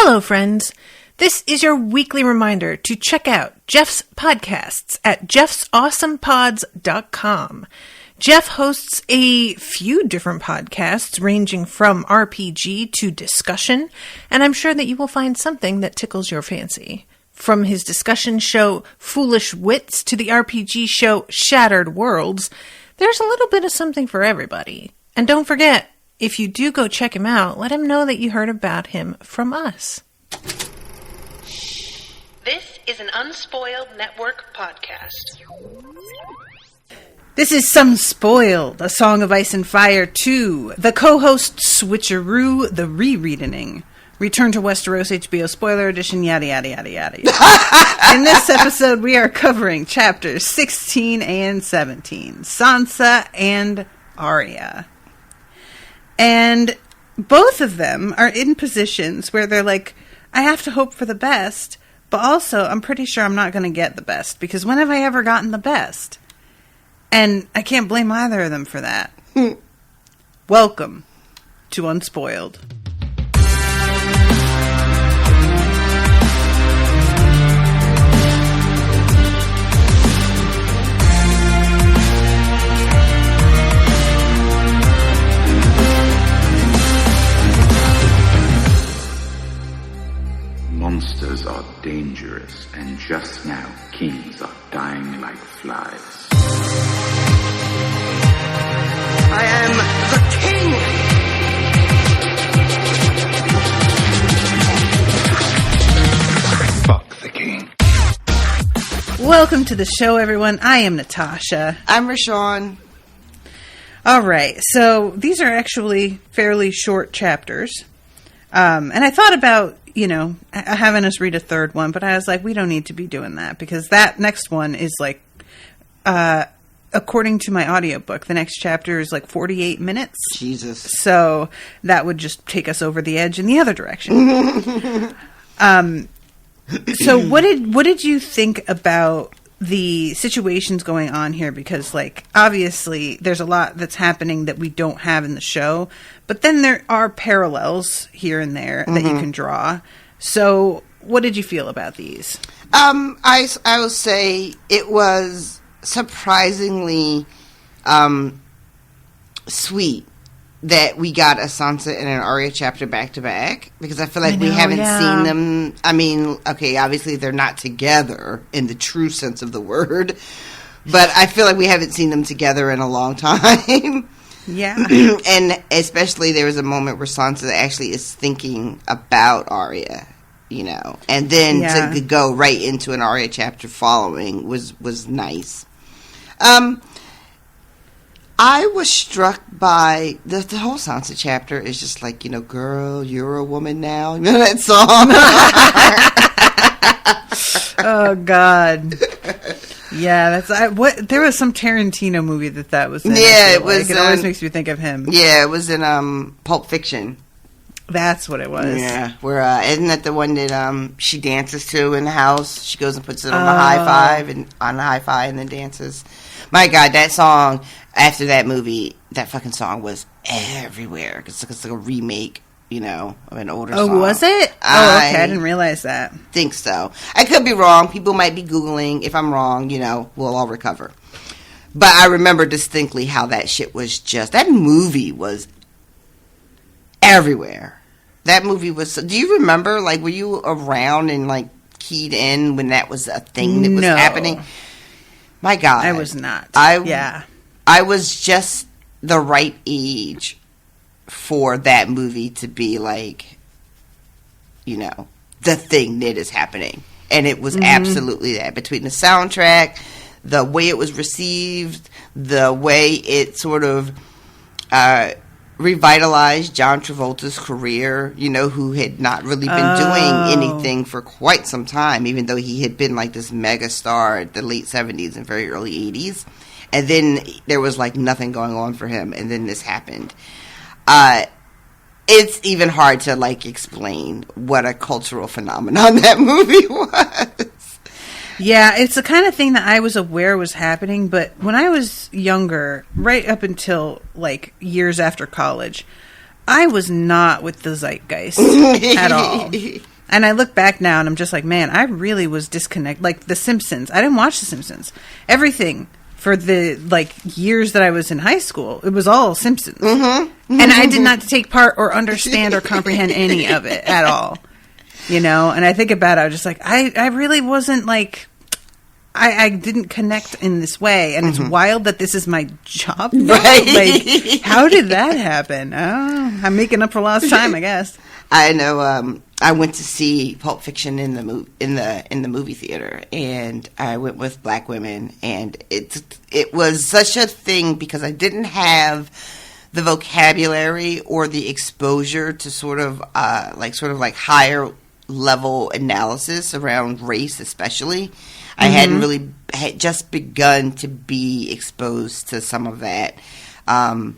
Hello, friends. This is your weekly reminder to check out Jeff's podcasts at jeffsawesomepods.com. Jeff hosts a few different podcasts ranging from RPG to discussion, and I'm sure that you will find something that tickles your fancy. From his discussion show Foolish Wits to the RPG show Shattered Worlds, there's a little bit of something for everybody. And don't forget, if you do go check him out, let him know that you heard about him from us. This is an Unspoiled Network podcast. This is Some Spoiled, A Song of Ice and Fire 2, the co-host switcheroo, the rereading. Return to Westeros HBO spoiler edition, yada yada yada yada. In this episode, we are covering chapters 16 and 17, Sansa and Arya. And both of them are in positions where they're like, I have to hope for the best, but also I'm pretty sure I'm not going to get the best, because when have I ever gotten the best? And I can't blame either of them for that. Welcome to Unspoiled. Monsters are dangerous, and just now kings are dying like flies. I am the king! Fuck the king. Welcome to the show, everyone. I am Natasha. I'm Rashawn. All right, so these are actually fairly short chapters. And I thought about, having us read a third one, but I was like, we don't need to be doing that, because that next one is like, according to my audiobook, the next chapter is like 48 minutes. Jesus. So that would just take us over the edge in the other direction. So what did you think about the situations going on here? Because, like, obviously there's a lot that's happening that we don't have in the show, but then there are parallels here and there that you can draw. So what did you feel about these? I will say it was surprisingly sweet that we got a Sansa and an Arya chapter back to back, because I feel like we haven't seen them. I mean, okay, obviously they're not together in the true sense of the word, but I feel like we haven't seen them together in a long time. Yeah. And especially there was a moment where Sansa actually is thinking about Arya, and then to go right into an Arya chapter following was nice. I was struck by the whole Sansa chapter is just like, girl, you're a woman now. You know that song? Oh, God. Yeah, there was some Tarantino movie that was in. Yeah, it was. It always makes me think of him. Yeah, it was in Pulp Fiction. That's what it was. Yeah, where isn't that the one that she dances to in the house? She goes and puts it on the hi-fi and then dances. My God, that song after that movie, that fucking song was everywhere. It's like a remake, of an older song. Oh, was it? Okay, I didn't realize that. Think so. I could be wrong. People might be Googling. If I'm wrong, we'll all recover. But I remember distinctly how that shit was that movie was everywhere. That movie was. Do you remember? Like, were you around and like keyed in when that was a thing that was happening? My God, I was not. I was just the right age for that movie to be like, the thing that is happening, and it was absolutely that. Between the soundtrack, the way it was received, the way it sort of revitalized John Travolta's career, who had not really been doing anything for quite some time, even though he had been like this mega star at the late 70s and very early 80s. And then there was like nothing going on for him, and then this happened. It's even hard to like explain what a cultural phenomenon that movie was. Yeah, it's the kind of thing that I was aware was happening, but when I was younger, right up until like years after college, I was not with the zeitgeist at all. And I look back now and I'm just like, man, I really was disconnected. Like The Simpsons. I didn't watch The Simpsons. Everything for the years that I was in high school, it was all Simpsons. Mm-hmm. And I did not take part or understand or comprehend any of it at all. You know? And I think about it, I was just like, I really wasn't like... I didn't connect in this way, and it's wild that this is my job now. Right. Like, how did that happen? Oh, I'm making up for lost time, I guess. I know. I went to see Pulp Fiction in the movie theater, and I went with black women, and it was such a thing because I didn't have the vocabulary or the exposure to sort of higher level analysis around race, especially. I had just begun to be exposed to some of that in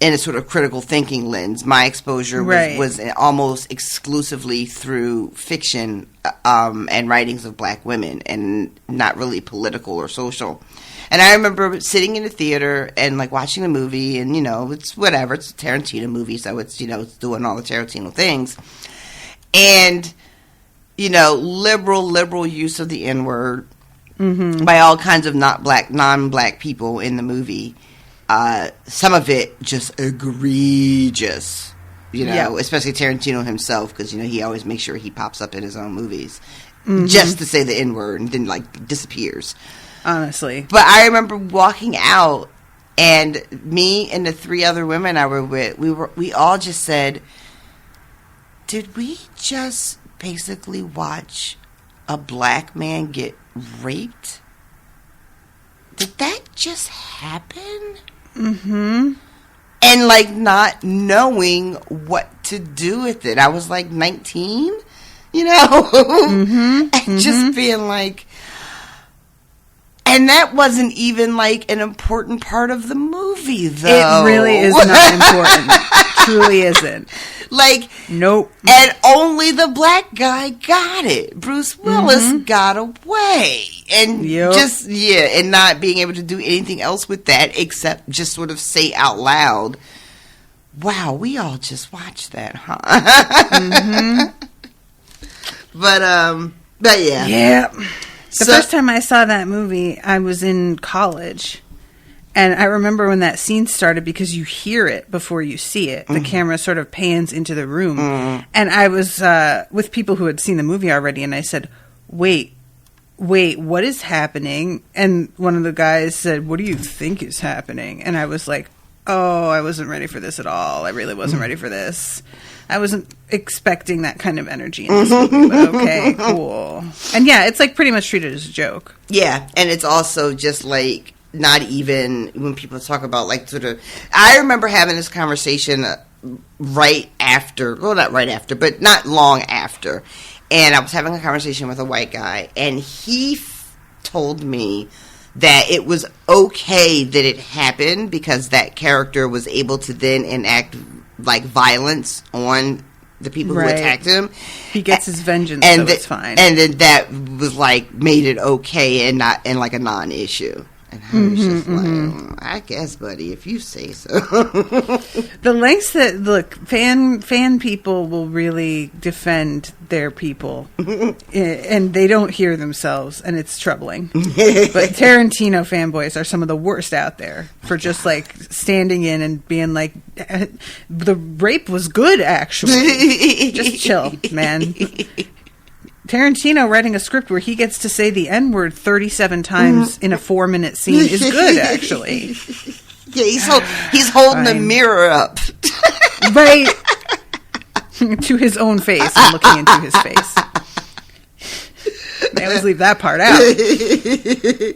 a sort of critical thinking lens. My exposure was almost exclusively through fiction and writings of black women, and not really political or social. And I remember sitting in the theater and like watching the movie, and it's whatever, it's a Tarantino movie, so it's it's doing all the Tarantino things, and liberal use of the N-word by all kinds of non-black people in the movie. Some of it just egregious, especially Tarantino himself, because, he always makes sure he pops up in his own movies just to say the N-word and then, disappears. Honestly. But I remember walking out, and me and the 3 other women I were with, we all just said, did we just basically watch a black man get raped? Did that just happen? Mm-hmm. And not knowing what to do with it. I was 19, and just being like, and that wasn't even an important part of the movie, though. It really is not important. Truly isn't. Nope. And only the black guy got it. Bruce Willis got away. And and not being able to do anything else with that except just sort of say out loud, wow, we all just watched that, huh? But yeah. Yeah. The first time I saw that movie, I was in college. And I remember when that scene started, because you hear it before you see it. The camera sort of pans into the room. And I was with people who had seen the movie already, and I said, wait, what is happening? And one of the guys said, what do you think is happening? And I was like, oh, I wasn't ready for this at all. I really wasn't ready for this. I wasn't expecting that kind of energy in this movie, but okay, cool. And yeah, it's pretty much treated as a joke. Yeah, and it's also just not even when people talk about I remember having this conversation right after, well, not right after, but not long after, and I was having a conversation with a white guy, and he told me that it was okay that it happened because that character was able to then enact violence on the people who attacked him. He gets his vengeance, so it's fine. And then that was made it okay and not a non-issue. And I was just I guess, buddy, if you say so. The lengths that, look, fan people will really defend their people. And they don't hear themselves, and it's troubling. But Tarantino fanboys are some of the worst out there for just, standing in and being like, the rape was good, actually. Just chill, man. Tarantino writing a script where he gets to say the N-word 37 times in a 4-minute scene is good, actually. Yeah, he's holding the mirror up. Right. To his own face and looking into his face. I always leave that part out.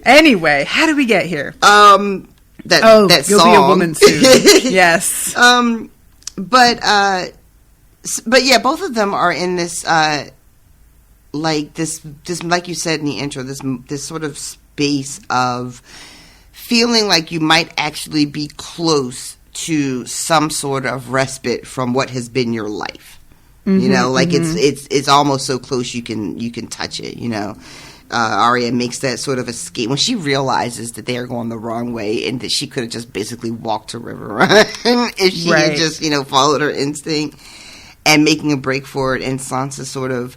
Anyway, how did we get here? That you'll song. Be a woman soon. Yes. But yeah, both of them are in this... this, like you said in the intro, this sort of space of feeling like you might actually be close to some sort of respite from what has been your life. It's almost so close you can touch it. Arya makes that sort of escape when she realizes that they are going the wrong way and that she could have just basically walked to River Run if she had just followed her instinct. and making a break for it, and Sansa sort of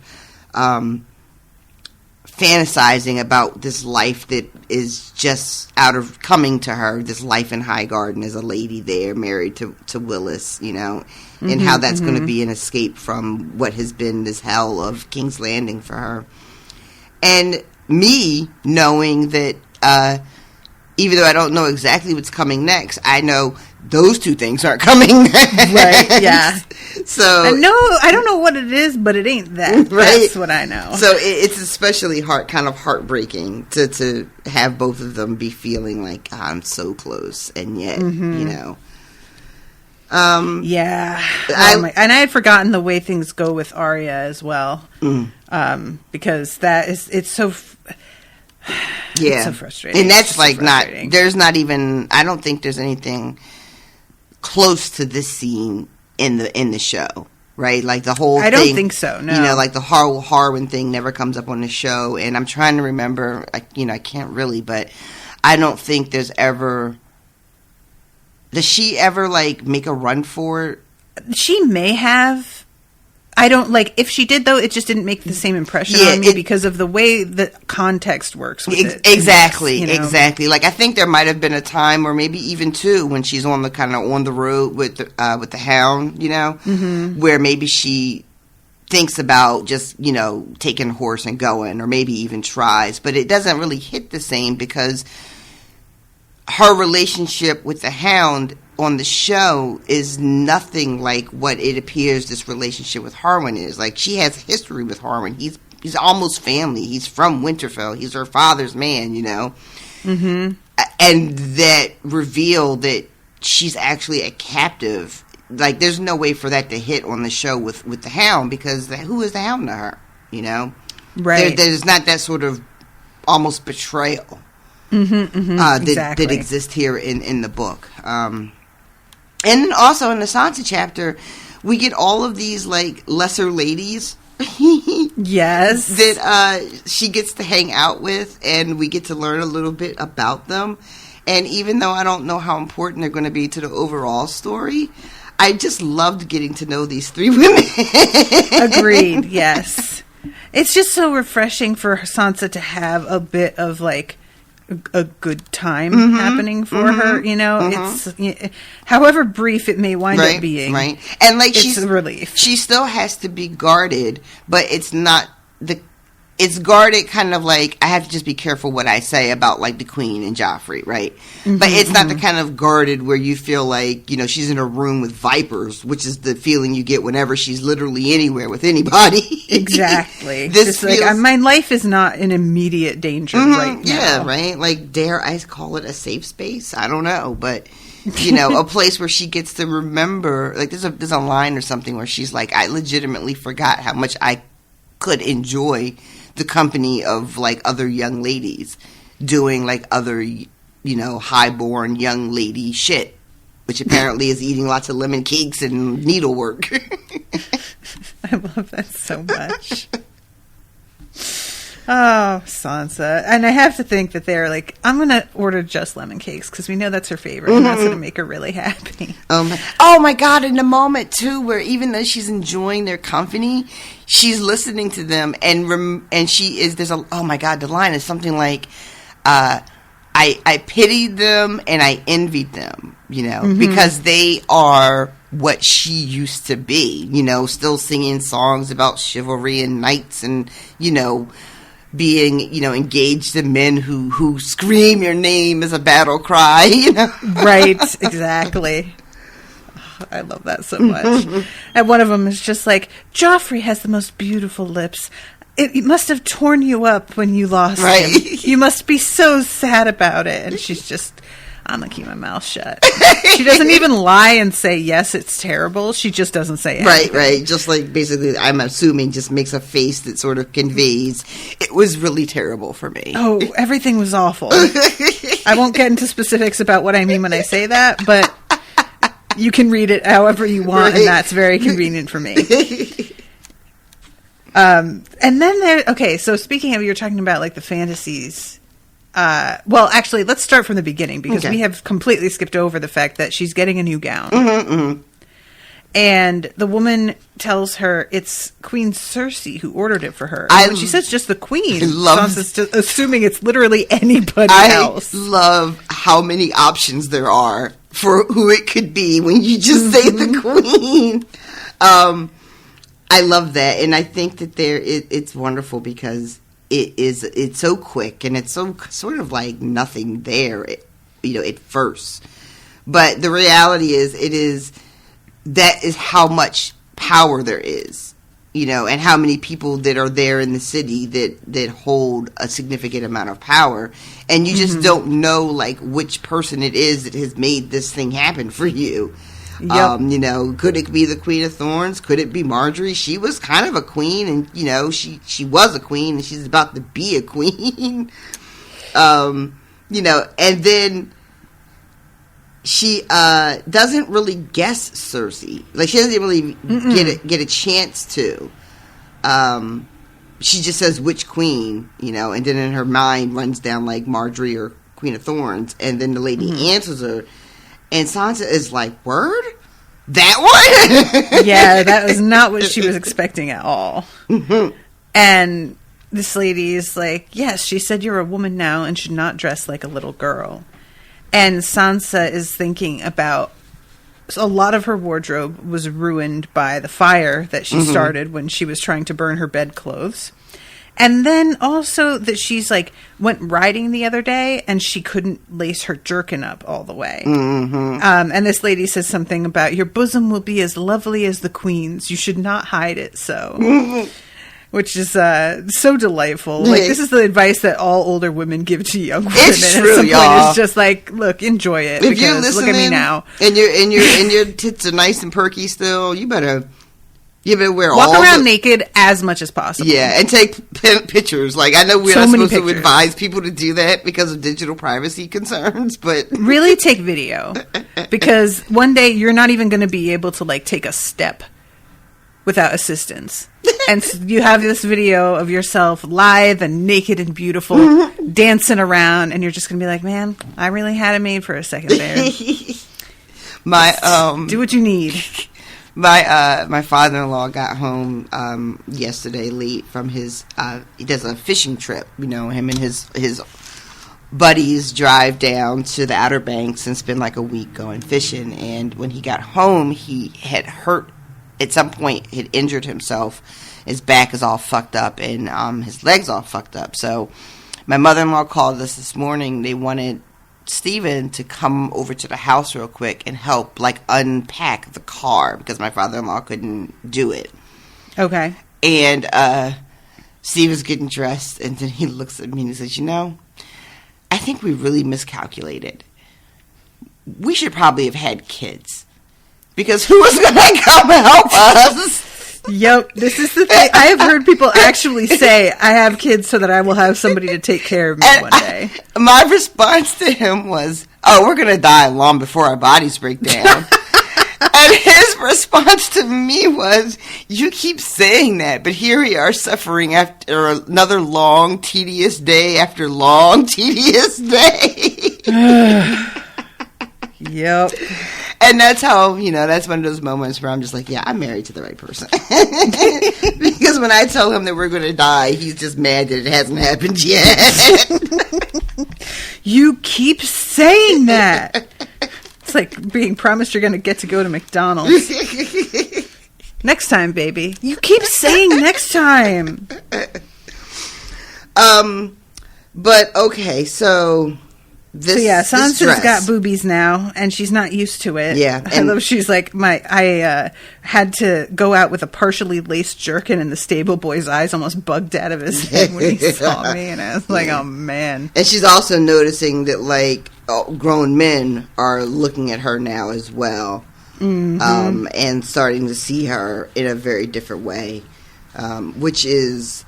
fantasizing about this life that is just coming to her, this life in Highgarden as a lady there, married to Willis, and how that's going to be an escape from what has been this hell of King's Landing for her. And me knowing that, even though I don't know exactly what's coming next, I know those two things aren't coming next. Right, yeah. So I don't know what it is, but it ain't that. Right? That's what I know. So it's especially kind of heartbreaking to have both of them be feeling like, I'm so close, and yet, yeah. And I had forgotten the way things go with Arya as well. Because it's so... Yeah. It's so frustrating. And that's like frustrating. I don't think there's anything close to this scene in the show, right? Like the whole thing. I don't think so, no. Like the Harwin thing never comes up on the show, and I'm trying to remember, I can't really, but I don't think there's ever... Does she ever, like, make a run for it? She may have... I don't, if she did, though, it just didn't make the same impression on me because of the way the context works with it. Exactly, exactly. Like, I think there might have been a time, or maybe even two, when she's on the road with the Hound, where maybe she thinks about just, taking a horse and going, or maybe even tries. But it doesn't really hit the same because her relationship with the Hound on the show is nothing like what it appears this relationship with Harwin is. Like, she has history with Harwin. He's almost family. He's from Winterfell. He's her father's man, And that reveal that she's actually a captive, like, there's no way for that to hit on the show with the Hound, because who is the Hound to her, Right. There's not that sort of almost betrayal that exists here in the book. And also in the Sansa chapter, we get all of these, like, lesser ladies. Yes. That she gets to hang out with, and we get to learn a little bit about them. And even though I don't know how important they're going to be to the overall story, I just loved getting to know these three women. Agreed, yes. It's just so refreshing for Sansa to have a bit of, like, a good time happening for her, It's however brief it may wind up being, right? And like, it's a relief. She still has to be guarded, but it's not it's guarded kind of like, I have to just be careful what I say about, like, the Queen and Joffrey, right? But it's not the kind of guarded where you feel like, she's in a room with vipers, which is the feeling you get whenever she's literally anywhere with anybody. Exactly. This feels... like, my life is not in immediate danger right now. Yeah, right? Like, dare I call it a safe space? I don't know, but... a place where she gets to remember, like, there's a line or something where she's like, I legitimately forgot how much I could enjoy the company of, like, other young ladies doing, like, other, highborn young lady shit, which apparently is eating lots of lemon cakes and needlework. I love that so much. Oh, Sansa. And I have to think that they're like, I'm going to order just lemon cakes because we know that's her favorite and that's going to make her really happy. Oh my God, in the moment, too, where even though she's enjoying their company, she's listening to them and she is, oh my God, the line is something like, I pitied them and I envied them, because they are what she used to be, still singing songs about chivalry and knights and, being, engaged in men who scream your name as a battle cry, Right, exactly. Oh, I love that so much. And one of them is just like, Joffrey has the most beautiful lips. It must have torn you up when you lost him. You must be so sad about it. And she's just, I'm going to keep my mouth shut. She doesn't even lie and say, yes, it's terrible. She just doesn't say anything. Right. Just like, basically, I'm assuming, just makes a face that sort of conveys, it was really terrible for me. Oh, everything was awful. I won't get into specifics about what I mean when I say that, but you can read it however you want, and that's very convenient for me. And then so speaking of, you're talking about, like, the fantasies. Well, actually, let's start from the beginning because we have completely skipped over the fact that she's getting a new gown. And the woman tells her it's Queen Cersei who ordered it for her. And when she says just the queen, Sansa's just assuming it's literally anybody else. I love how many options there are for who it could be when you just say the queen. I love that, and I think that it's wonderful because it's so quick and it's so sort of like nothing there, at first. But the reality is, that is how much power there is, and how many people that are there in the city that hold a significant amount of power, and you just don't know like which person it is that has made this thing happen for you. Yep. Could it be the Queen of Thorns? Could it be Marjorie? She was kind of a queen, and she was a queen, and she's about to be a queen. And then she doesn't really guess Cersei. Like, she doesn't really get a chance to. She just says which queen, and then in her mind runs down like Marjorie or Queen of Thorns, and then the lady answers her. And Sansa is like, word? That one? Yeah, that was not what she was expecting at all. And this lady is like, yes, she said you're a woman now and should not dress like a little girl. And Sansa is thinking about a lot of her wardrobe was ruined by the fire that she started when she was trying to burn her bedclothes. And then also that she's like went riding the other day and she couldn't lace her jerkin up all the way. And this lady says something about your bosom will be as lovely as the queen's. You should not hide it so. Which is so delightful. Like, this is the advice that all older women give to young women. It's true, at some y'all. point, it's just like, look, enjoy it. If you're listening, look at me now. And your tits are nice and perky still, you better wear Walk around naked as much as possible. Yeah, and take pictures. Like, I know we're not supposed to advise people to do that because of digital privacy concerns, but really take video, because one day you're not even going to be able to like take a step without assistance. And so you have this video of yourself lithe and naked and beautiful dancing around, and you're just going to be like, man, I really had it made for a second there. Do what you need. My father-in-law got home yesterday late from his he does a fishing trip. Him and his buddies drive down to the Outer Banks and spend like a week going fishing. And when he got home, he had hurt at some point, had injured himself. His back is all fucked up and his legs all fucked up. So my mother-in-law called us this morning. They wanted Steven to come over to the house real quick and help like unpack the car because my father-in-law couldn't do it. Okay. And Steven's getting dressed, and then he looks at me and he says, I think we really miscalculated. We should probably have had kids because who was going to come help us? Yep, this is the thing. I have heard people actually say, I have kids so that I will have somebody to take care of me one day. My response to him was, we're going to die long before our bodies break down. And his response to me was, you keep saying that, but here we are suffering after another long, tedious day after long, tedious day. Yep. And that's how, that's one of those moments where I'm just like, yeah, I'm married to the right person. Because when I tell him that we're going to die, he's just mad that it hasn't happened yet. You keep saying that. It's like being promised you're going to get to go to McDonald's. Next time, baby. You keep saying next time. But, okay, so Sansa's got boobies now, and she's not used to it. Yeah. I love she's like, I had to go out with a partially laced jerkin, and the stable boy's eyes almost bugged out of his head when he saw me, and I was like, oh, man. And she's also noticing that, like, grown men are looking at her now as well, and starting to see her in a very different way, which is,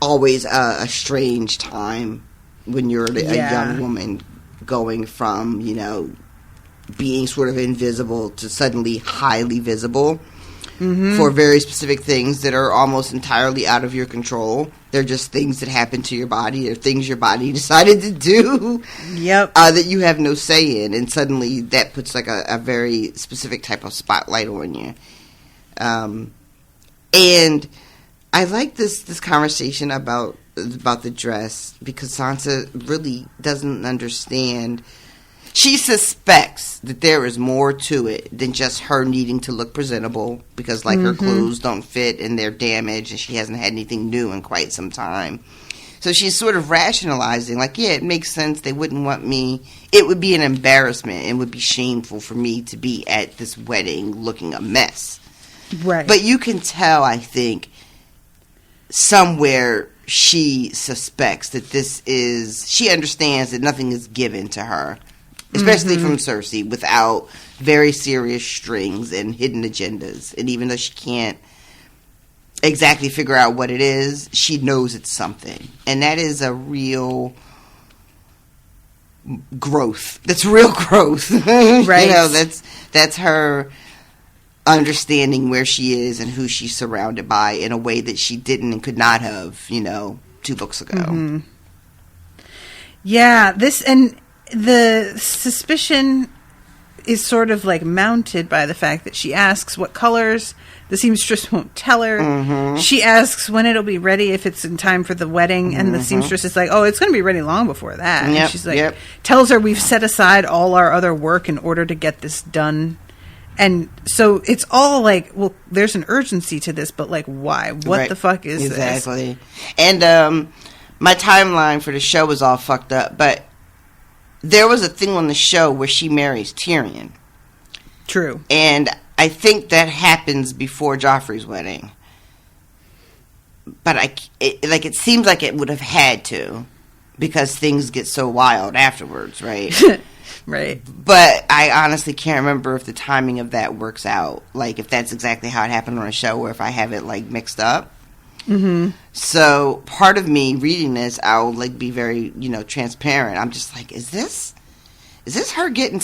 always a strange time when you're a young woman going from, being sort of invisible to suddenly highly visible. for very specific things that are almost entirely out of your control. They're just things that happen to your body. They're things your body decided to do. Yep. That you have no say in, and suddenly that puts like a very specific type of spotlight on you. And I like this conversation about the dress, because Sansa really doesn't understand. She suspects that there is more to it than just her needing to look presentable, because like her clothes don't fit and they're damaged and she hasn't had anything new in quite some time. So she's sort of rationalizing, like, yeah, it makes sense. They wouldn't want me. It would be an embarrassment and would be shameful for me to be at this wedding looking a mess. Right. But you can tell, I think, somewhere she suspects that she understands that nothing is given to her, especially from Cersei, without very serious strings and hidden agendas. And even though she can't exactly figure out what it is, she knows it's something. And that is a real growth. That's real growth. Right. You know, that's her understanding where she is and who she's surrounded by in a way that she didn't and could not have, 2 books ago. Yeah, the suspicion is sort of like mounted by the fact that she asks what colors. The seamstress won't tell her. She asks when it'll be ready, if it's in time for the wedding, and the seamstress is like, oh, it's going to be ready long before that. And she's like, tells her we've set aside all our other work in order to get this done. And so it's all like, well, there's an urgency to this, but like, why? What the fuck is this? Exactly. And my timeline for the show was all fucked up, but there was a thing on the show where she marries Tyrion. True. And I think that happens before Joffrey's wedding. But it seems like it would have had to, because things get so wild afterwards, right? Right. But I honestly can't remember if the timing of that works out. Like, if that's exactly how it happened on a show, or if I have it, like, mixed up. So, part of me reading this, I'll, like, be very, transparent. I'm just like, is this her getting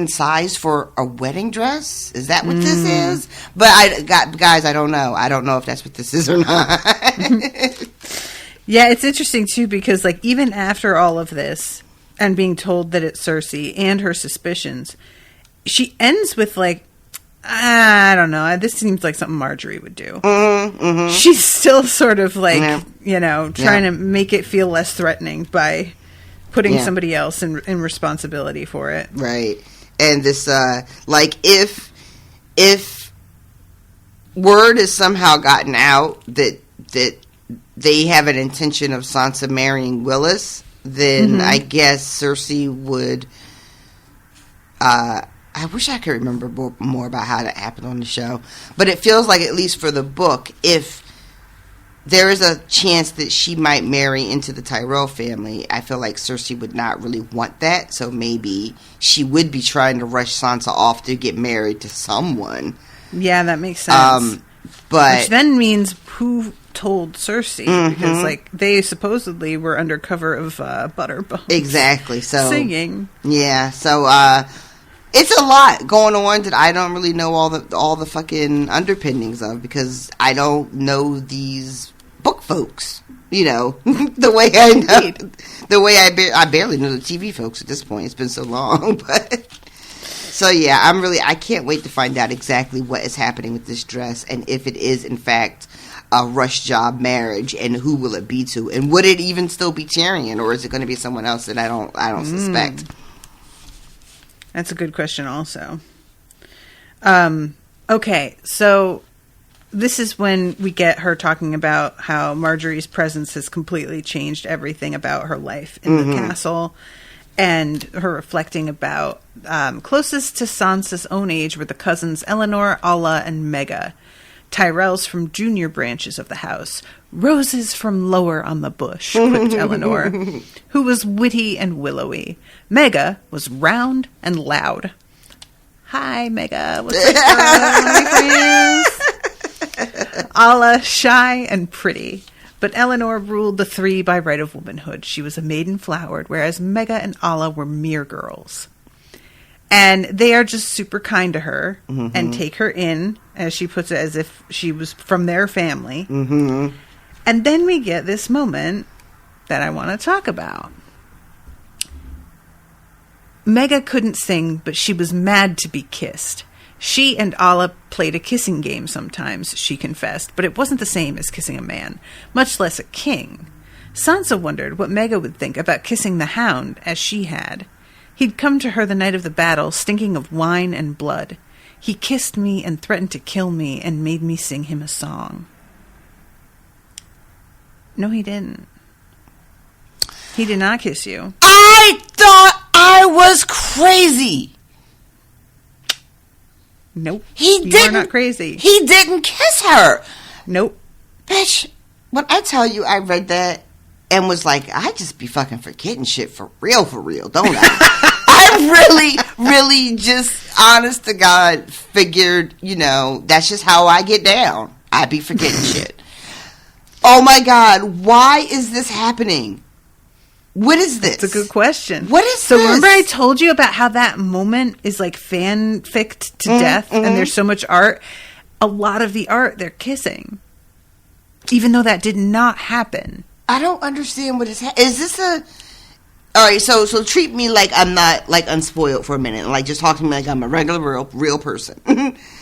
sized for a wedding dress? Is that what this is? But guys, I don't know. I don't know if that's what this is or not. Yeah, it's interesting, too, because, like, even after all of this, and being told that it's Cersei and her suspicions, she ends with like, I don't know, this seems like something Marjorie would do. She's still sort of like, trying to make it feel less threatening by putting somebody else in responsibility for it. Right. And this, like, if word has somehow gotten out that they have an intention of Sansa marrying Willis, then I guess Cersei would. I wish I could remember more about how that happened on the show, but it feels like, at least for the book, if there is a chance that she might marry into the Tyrell family, I feel like Cersei would not really want that. So maybe she would be trying to rush Sansa off to get married to someone. Yeah, that makes sense. But which then means who told Cersei, because like they supposedly were under cover of Butterbones. Exactly. So singing. Yeah. So it's a lot going on that I don't really know all the fucking underpinnings of, because I don't know these book folks. The way I know, the way I barely know the TV folks at this point. It's been so long, but. So yeah, I can't wait to find out exactly what is happening with this dress, and if it is in fact a rush job marriage, and who will it be to, and would it even still be Tyrion, or is it going to be someone else that I don't suspect? That's a good question also. Okay, so this is when we get her talking about how Marjorie's presence has completely changed everything about her life in the castle. And her reflecting about closest to Sansa's own age were the cousins Eleanor, Alla, and Mega. Tyrells from junior branches of the house. Roses from lower on the bush, quipped Eleanor, who was witty and willowy. Mega was round and loud. Hi, Mega. What's up, my friends? Alla, shy and pretty. But Eleanor ruled the three by right of womanhood. She was a maiden flowered, whereas Mega and Alla were mere girls. And they are just super kind to her and take her in, as she puts it, as if she was from their family. Mm-hmm. And then we get this moment that I want to talk about. Mega couldn't sing, but she was mad to be kissed. She and Alla played a kissing game sometimes, she confessed, but it wasn't the same as kissing a man, much less a king. Sansa wondered what Mega would think about kissing the Hound, as she had. He'd come to her the night of the battle, stinking of wine and blood. He kissed me and threatened to kill me and made me sing him a song. No, he didn't. He did not kiss you. I thought I was crazy. Nope. You are not crazy. He didn't kiss her. Nope. Bitch, when I tell you I read that and was like, I just be fucking forgetting shit for real, don't I? I really just, honest to God, figured, that's just how I get down. I be forgetting shit. Oh my God, why is this happening? What is this? It's a good question. What is so this? Remember I told you about how that moment is like fanficked to death and there's so much art? A lot of the art, they're kissing. Even though that did not happen. I don't understand what is happening. Is this a... All right, so treat me like I'm not, like, unspoiled for a minute. Like, just talk to me like I'm a regular, real person.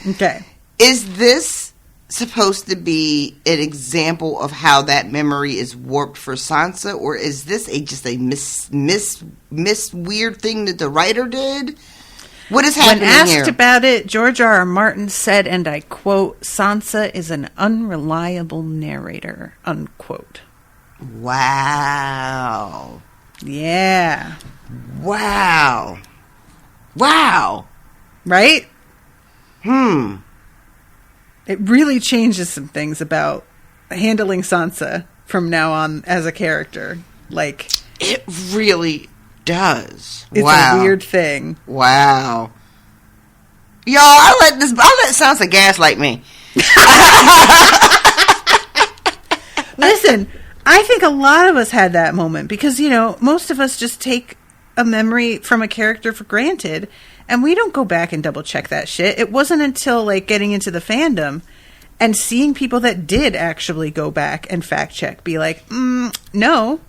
Okay. Is this supposed to be an example of how that memory is warped for Sansa? Or is this just a miss weird thing that the writer did? What is happening here? When asked about it, George R.R. Martin said, and I quote, "Sansa is an unreliable narrator," unquote. Wow. Yeah. Wow. Right? It really changes some things about handling Sansa from now on as a character. Like, it really does. It's a weird thing. Wow. Y'all, I let Sansa gaslight me. Listen, I think a lot of us had that moment because, most of us just take a memory from a character for granted and we don't go back and double check that shit. It wasn't until like getting into the fandom and seeing people that did actually go back and fact check, be like, no,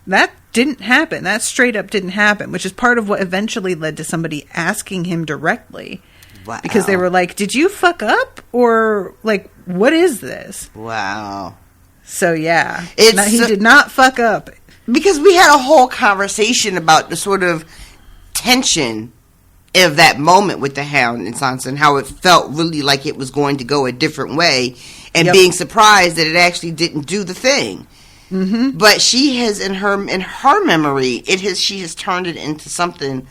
that didn't happen. That straight up didn't happen, which is part of what eventually led to somebody asking him directly. Wow. Because they were like, did you fuck up? Or like, what is this? Wow. So, yeah, he did not fuck up. Because we had a whole conversation about the sort of tension of that moment with the Hound and Sansa and how it felt really like it was going to go a different way and being surprised that it actually didn't do the thing. Mm-hmm. But she has, in her memory, she has turned it into something,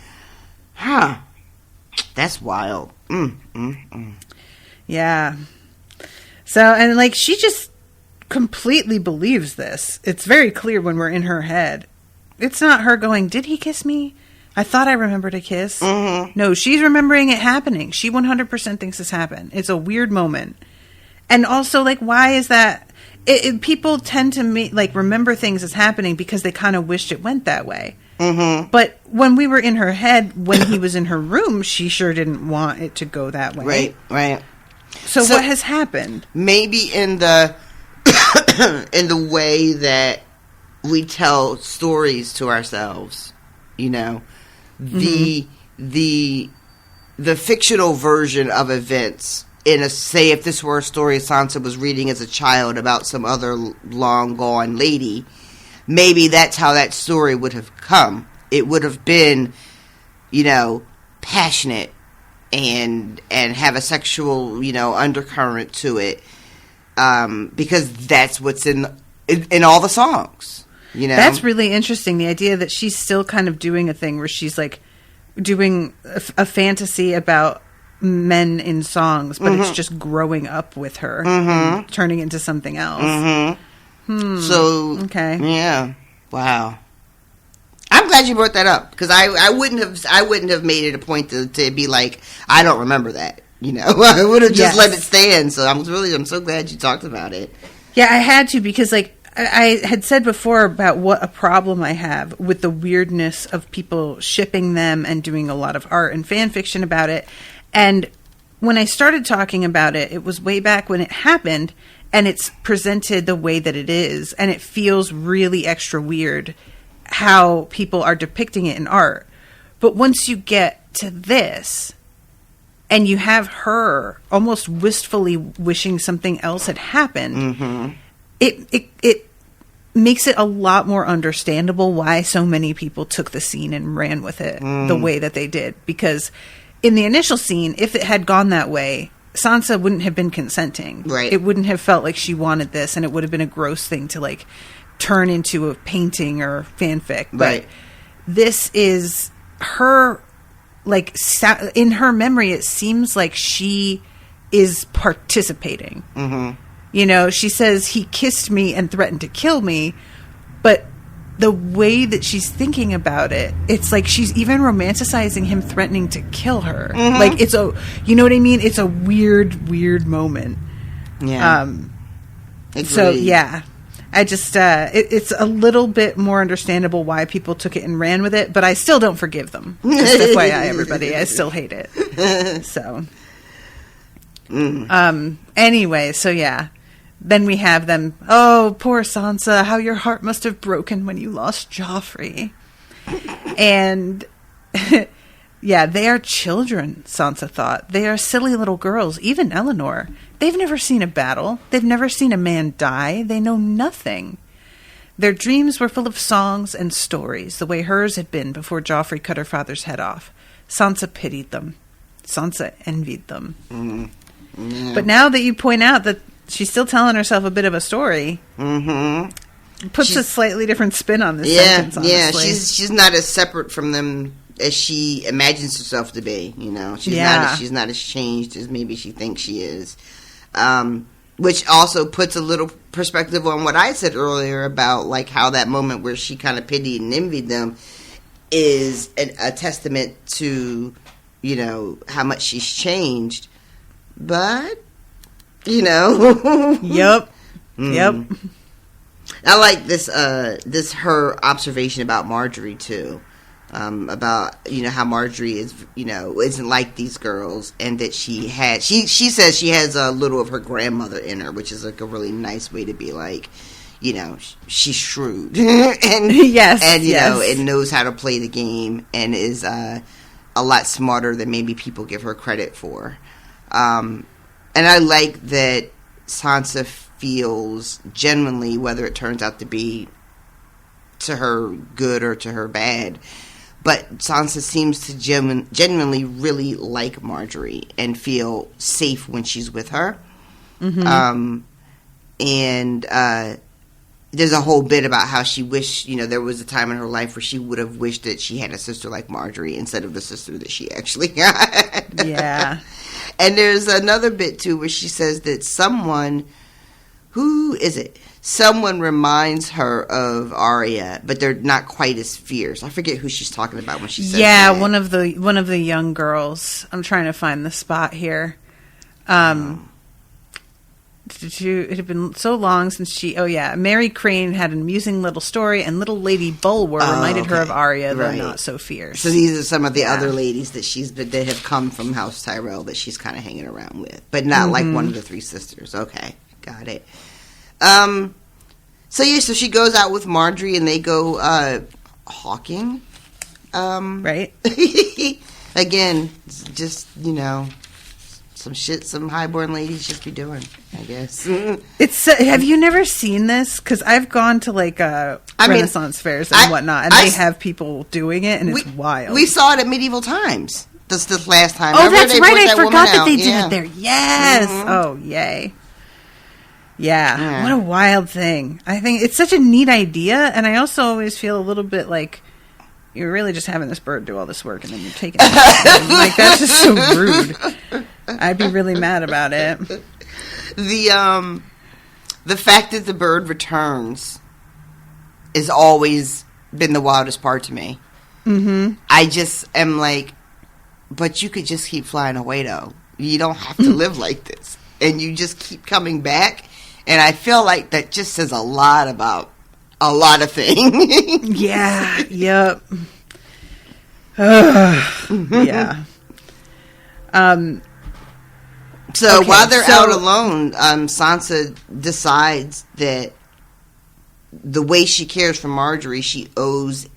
that's wild. Yeah. So, and like, she just completely believes this. It's very clear when we're in her head. It's not her going, did he kiss me? I thought I remembered a kiss. Mm-hmm. No, she's remembering it happening. She 100% thinks this happened. It's a weird moment. And also, like, why is that? People tend to remember things as happening because they kind of wished it went that way. Mm-hmm. But when we were in her head, when he was in her room, she sure didn't want it to go that way. Right. So what has happened? Maybe in the in the way that we tell stories to ourselves, the fictional version of events. Say if this were a story Sansa was reading as a child about some other long gone lady, maybe that's how that story would have come. It would have been, passionate and have a sexual, undercurrent to it. Because that's what's in all the songs, That's really interesting. The idea that she's still kind of doing a thing where she's like doing a fantasy about men in songs, but it's just growing up with her and turning into something else. So, okay. Yeah. Wow. I'm glad you brought that up because I wouldn't have made it a point to be like, I don't remember that. I would have just let it stand. So I'm so glad you talked about it. Yeah, I had to because I had said before about what a problem I have with the weirdness of people shipping them and doing a lot of art and fan fiction about it. And when I started talking about it, it was way back when it happened, and it's presented the way that it is, and it feels really extra weird how people are depicting it in art. But once you get to this, and you have her almost wistfully wishing something else had happened, it makes it a lot more understandable why so many people took the scene and ran with it the way that they did. Because in the initial scene, if it had gone that way, Sansa wouldn't have been consenting. Right. It wouldn't have felt like she wanted this, and it would have been a gross thing to like turn into a painting or fanfic. But this is her, like, in her memory, it seems like she is participating. You know, she says, he kissed me and threatened to kill me, but the way that she's thinking about it, it's like she's even romanticizing him threatening to kill her. Like, it's you know what I mean? It's a weird, weird moment. Yeah. So, yeah. I just, it's a little bit more understandable why people took it and ran with it, but I still don't forgive them. Just FYI, everybody. I still hate it. So. Anyway, so yeah. Then we have them, oh, poor Sansa, how your heart must have broken when you lost Joffrey. And, yeah, they are children, Sansa thought. They are silly little girls, even Eleanor. They've never seen a battle. They've never seen a man die. They know nothing. Their dreams were full of songs and stories, the way hers had been before Joffrey cut her father's head off. Sansa pitied them. Sansa envied them. Yeah. But now that you point out that she's still telling herself a bit of a story, puts a slightly different spin on this sentence, honestly. Yeah, she's not as separate from them as she imagines herself to be, you know. She's not as changed as maybe she thinks she is. Which also puts a little perspective on what I said earlier about, like, how that moment where she kind of pitied and envied them is a testament to, you know, how much she's changed. But, you know. Yep. I like this her observation about Marjorie too. About, you know, how Marjorie is, you know, isn't like these girls, and that she says she has a little of her grandmother in her, which is like a really nice way to be like, you know, she's shrewd and you know, and knows how to play the game, and is a lot smarter than maybe people give her credit for. And I like that Sansa feels genuinely, whether it turns out to be to her good or to her bad, but Sansa seems to genuinely really like Marjorie and feel safe when she's with her. And there's a whole bit about how she wished, you know, there was a time in her life where she would have wished that she had a sister like Marjorie instead of the sister that she actually got. Yeah. And there's another bit, too, where she says that someone reminds her of Arya, but they're not quite as fierce. I forget who she's talking about when she says that. Yeah, one of the young girls. I'm trying to find the spot here. It had been so long since Mary Crane had an amusing little story, and little Lady Bulwer reminded her of Arya, though not so fierce. So these are some of the other ladies that have come from House Tyrell that she's kind of hanging around with, but not like one of the three sisters. Okay, got it. So she goes out with Marjorie, and they go hawking. Right. Again, just, you know, some shit some highborn ladies just be doing, I guess. It's have you never seen this? Because I've gone to like Renaissance fairs and whatnot, and they have people doing it, and it's wild. We saw it at Medieval Times this last time. Oh, that's right. I forgot that they did it there. Yes. Oh, yay. Yeah. What a wild thing. I think it's such a neat idea, and I also always feel a little bit like you're really just having this bird do all this work, and then you're taking it. Like, that's just so rude. I'd be really mad about it. The fact that the bird returns has always been the wildest part to me. I just am like, but you could just keep flying away, though. You don't have to live like this. And you just keep coming back. And I feel like that just says a lot about a lot of things. Yeah, yep. Yeah. So while they're out alone, Sansa decides that the way she cares for Marjorie, she owes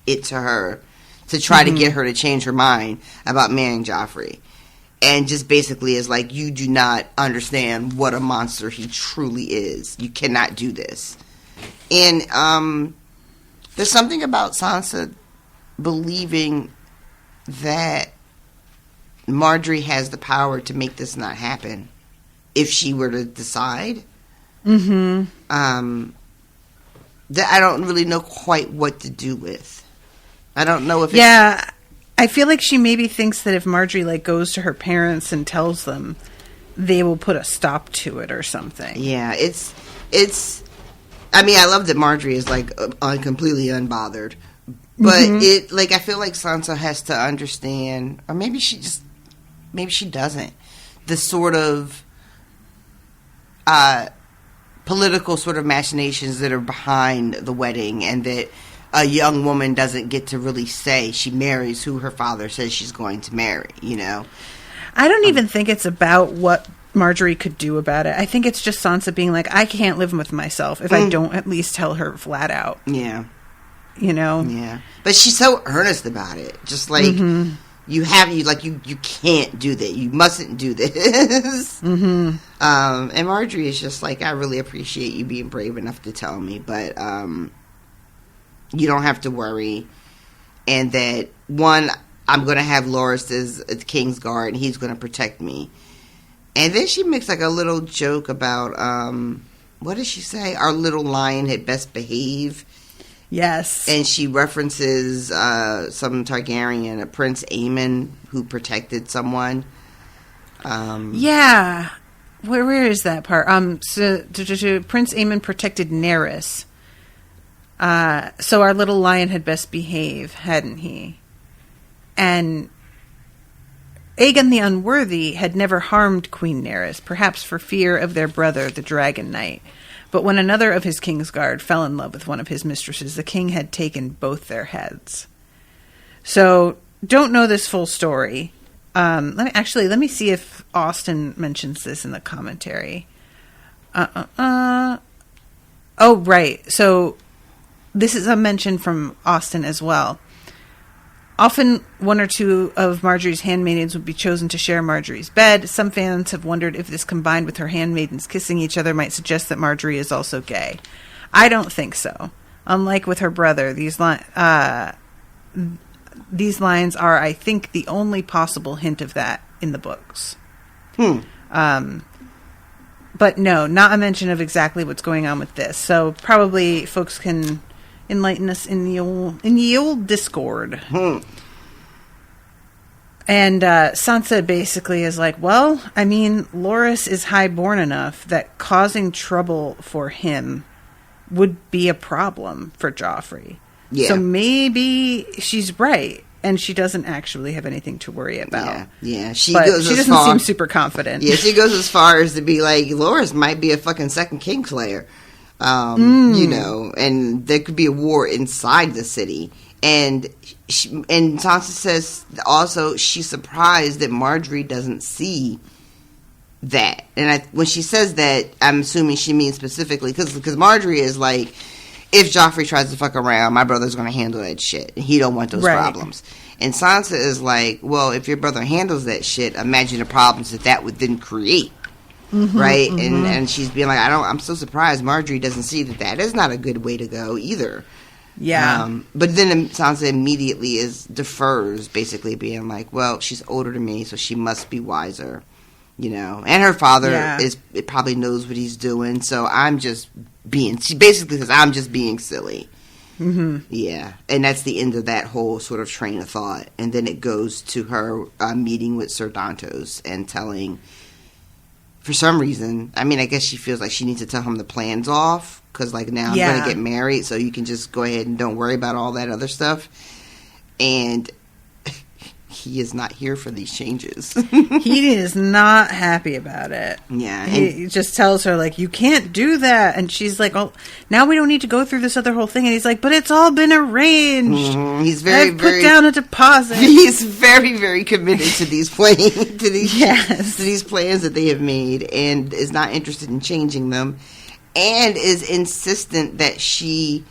it to her to try to get her to change her mind about marrying Joffrey. And just basically is like, you do not understand what a monster he truly is. You cannot do this. And there's something about Sansa believing that Marjorie has the power to make this not happen if she were to decide. That I don't really know quite what to do with. I don't know if it's... I feel like she maybe thinks that if Marjorie like goes to her parents and tells them, they will put a stop to it or something. Yeah, it's. I mean, I love that Marjorie is like completely unbothered, but it like I feel like Sansa has to understand, or maybe she doesn't. The sort of political sort of machinations that are behind the wedding, and that a young woman doesn't get to really say she marries who her father says she's going to marry, you know? I don't even think it's about what Marjorie could do about it. I think it's just Sansa being like, I can't live with myself if I don't at least tell her flat out. Yeah. You know? Yeah. But she's so earnest about it. Just like, you can't do that. You mustn't do this. And Marjorie is just like, I really appreciate you being brave enough to tell me, but, you don't have to worry. And that, one, I'm going to have Loras as a King's Guard, and he's going to protect me. And then she makes like a little joke about, what does she say? Our little lion had best behave. Yes. And she references some Targaryen, a Prince Aemon, who protected someone. Yeah. Where is that part? So Prince Aemon protected Nerys. So our little lion had best behave, hadn't he? And Aegon the Unworthy had never harmed Queen Nerys, perhaps for fear of their brother, the Dragon Knight. But when another of his Kingsguard fell in love with one of his mistresses, the king had taken both their heads. So, don't know this full story. Let me see if Austen mentions this in the commentary. Oh, right. So, this is a mention from Austen as well. Often, one or two of Marjorie's handmaidens would be chosen to share Marjorie's bed. Some fans have wondered if this combined with her handmaidens kissing each other might suggest that Marjorie is also gay. I don't think so. Unlike with her brother, these lines are, I think, the only possible hint of that in the books. But no, not a mention of exactly what's going on with this. So probably folks can enlighten us in the old Discord. And Sansa basically is like, well, I mean, Loras is highborn enough that causing trouble for him would be a problem for Joffrey. Yeah. So maybe she's right, and she doesn't actually have anything to worry about. Yeah. She doesn't seem super confident. Yeah, she goes as far as to be like, Loras might be a fucking second Kingslayer. You know, and there could be a war inside the city. And Sansa says also she's surprised that Marjorie doesn't see that. And when she says that, I'm assuming she means specifically because Marjorie is like, if Joffrey tries to fuck around, my brother's going to handle that shit. He don't want those problems. And Sansa is like, well, if your brother handles that shit, imagine the problems that would then create. Right? And she's being like, I'm so surprised Marjorie doesn't see that is not a good way to go either. Yeah. But then Sansa immediately defers, basically being like, well, she's older than me, so she must be wiser. You know, and her father probably knows what he's doing, so she basically says, I'm just being silly. Yeah. And that's the end of that whole sort of train of thought. And then it goes to her meeting with Ser Dantos and telling, for some reason, I mean, I guess she feels like she needs to tell him the plan's off, because, like, now I'm going to get married, so you can just go ahead and don't worry about all that other stuff. And he is not here for these changes. He is not happy about it. Yeah. He just tells her, like, you can't do that. And she's like, oh, now we don't need to go through this other whole thing. And he's like, but it's all been arranged. He's very, I've put down a deposit. He's very, very committed to these plans, to these plans that they have made, and is not interested in changing them, and is insistent that she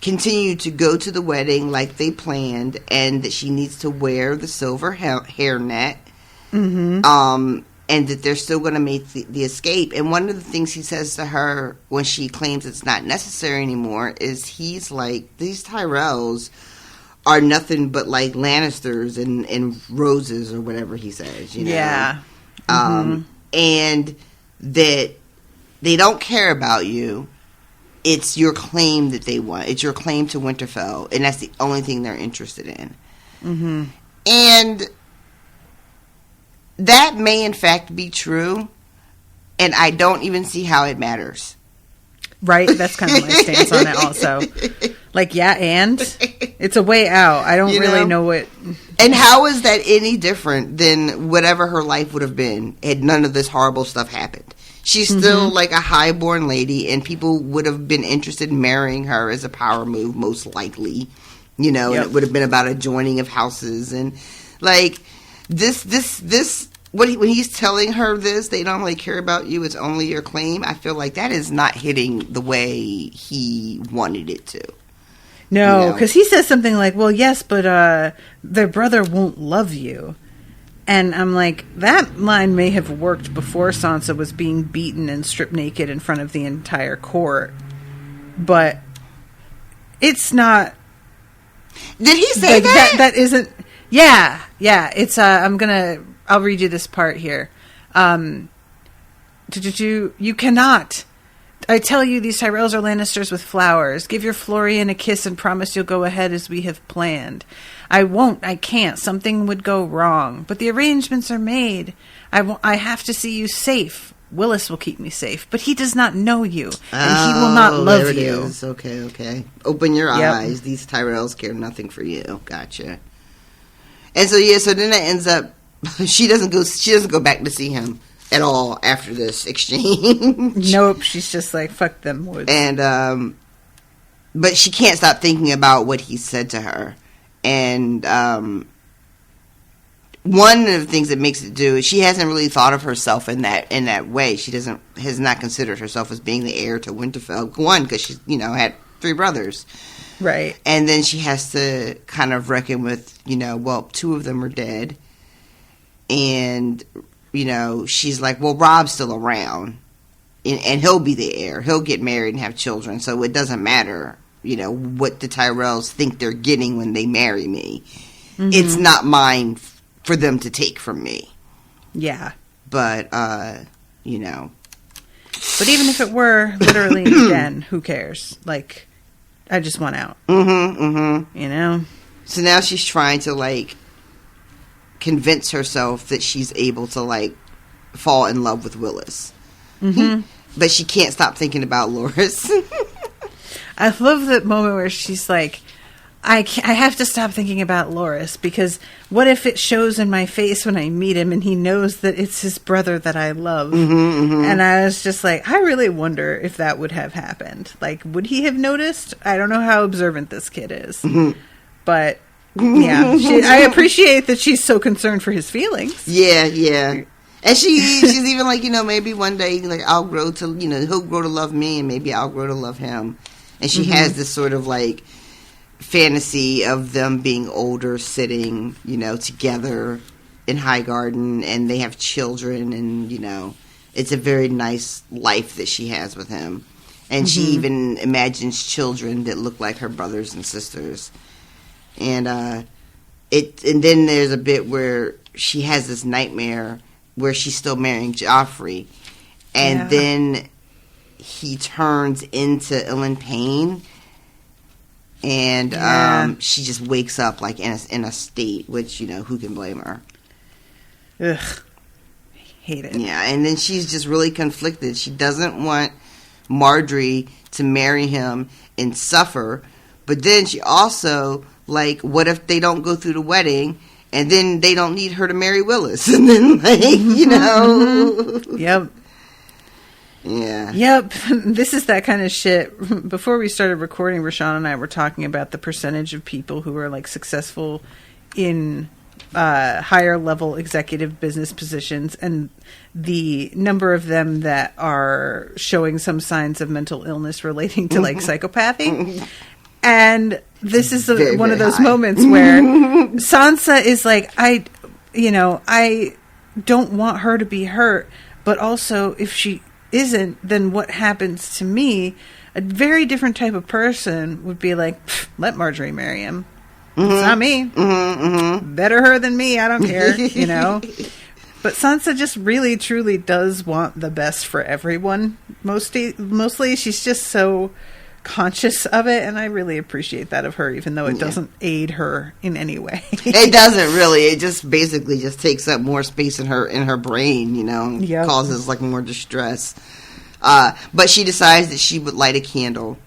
continue to go to the wedding like they planned, and that she needs to wear the silver hairnet, and that they're still going to make the escape. And one of the things he says to her when she claims it's not necessary anymore is he's like, these Tyrells are nothing but like Lannisters and roses, or whatever he says, you know? Yeah. And that they don't care about you. It's your claim that they want. It's your claim to Winterfell, and that's the only thing they're interested in. And that may, in fact, be true, and I don't even see how it matters. Right? That's kind of my stance on it also. Like, yeah, and it's a way out. I don't really know what... And how is that any different than whatever her life would have been had none of this horrible stuff happened? She's still like a highborn lady, and people would have been interested in marrying her as a power move, most likely. You know, and it would have been about a joining of houses. And, like, when he's telling her this, they don't really care about you, it's only your claim, I feel like that is not hitting the way he wanted it to. No, because he says something like, well, yes, but their brother won't love you. And I'm like, that line may have worked before Sansa was being beaten and stripped naked in front of the entire court. But it's not... Did he say like, that? That isn't... Yeah. It's, I'll read you this part here. You cannot... I tell you, these Tyrells are Lannisters with flowers. Give your Florian a kiss and promise you'll go ahead as we have planned. I won't. I can't. Something would go wrong. But the arrangements are made. I have to see you safe. Willis will keep me safe, but he does not know you, and he will not love there it you. Is. Okay. Open your eyes. These Tyrells care nothing for you. Gotcha. And so then it ends up. She doesn't go back to see him at all after this exchange. Nope. She's just like, fuck them woods. And but she can't stop thinking about what he said to her. And one of the things that makes it do is she hasn't really thought of herself in that way. She has not considered herself as being the heir to Winterfell. One, because she had 3 brothers, right? And then she has to kind of reckon with 2 of them are dead, and she's like, well, Rob's still around, and he'll be the heir. He'll get married and have children, so it doesn't matter. What the Tyrells think they're getting when they marry me. It's not mine for them to take from me. Yeah. But, But even if it were literally again, who cares? Like, I just want out. So now she's trying to, convince herself that she's able to, fall in love with Willis. But she can't stop thinking about Loras. I love that moment where she's like, I have to stop thinking about Loras, because what if it shows in my face when I meet him and he knows that it's his brother that I love? And I was just like, I really wonder if that would have happened. Like, would he have noticed? I don't know how observant this kid is. But, yeah, I appreciate that she's so concerned for his feelings. Yeah. And she's even like, maybe one day, I'll grow to, he'll grow to love me, and maybe I'll grow to love him. And she has this sort of, fantasy of them being older, sitting, together in Highgarden, and they have children, and, it's a very nice life that she has with him. And she even imagines children that look like her brothers and sisters. And then there's a bit where she has this nightmare where she's still marrying Joffrey, and then he turns into Ellen Payne, and she just wakes up in a state, which who can blame her? Ugh, hate it. Yeah, and then she's just really conflicted. She doesn't want Marjorie to marry him and suffer, but then she also like, what if they don't go through the wedding and then they don't need her to marry Willis? And then, like, you know. Yep. Yeah. Yep. This is that kind of shit. Before we started recording, Rashawn and I were talking about the percentage of people who are like successful in higher level executive business positions and the number of them that are showing some signs of mental illness relating to like psychopathy. And this is one of those moments where Sansa is like, I don't want her to be hurt, but also if she isn't, then what happens to me? A very different type of person would be like, let Marjorie marry him. Mm-hmm. It's not me. Mm-hmm, mm-hmm. Better her than me. I don't care, you know. But Sansa just really, truly does want the best for everyone. Mostly, she's just so conscious of it, and I really appreciate that of her, even though it doesn't aid her in any way. It doesn't really. It just basically just takes up more space in her brain, you know, yep. Causes like more distress. But she decides that she would light a candle,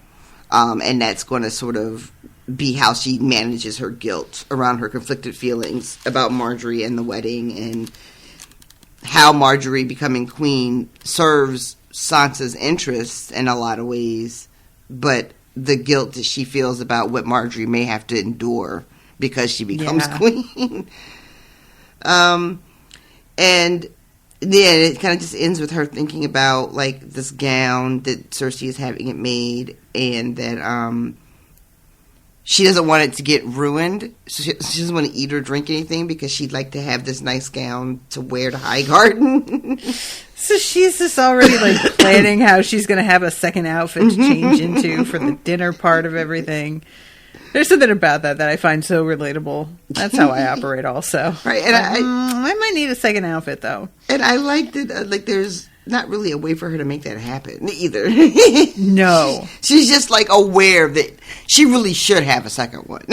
and that's going to sort of be how she manages her guilt around her conflicted feelings about Marjorie and the wedding, and how Marjorie becoming queen serves Sansa's interests in a lot of ways, but the guilt that she feels about what Marjorie may have to endure because she becomes queen. And then it kind of just ends with her thinking about like this gown that Cersei is having it made, and that she doesn't want it to get ruined. She doesn't want to eat or drink anything because she'd like to have this nice gown to wear to Highgarden. So she's just already like planning how she's going to have a second outfit to change into for the dinner part of everything. There's something about that I find so relatable. That's how I operate also. Right. And I might need a second outfit though. And I like that, like there's not really a way for her to make that happen either. No. She's just like aware that she really should have a second one.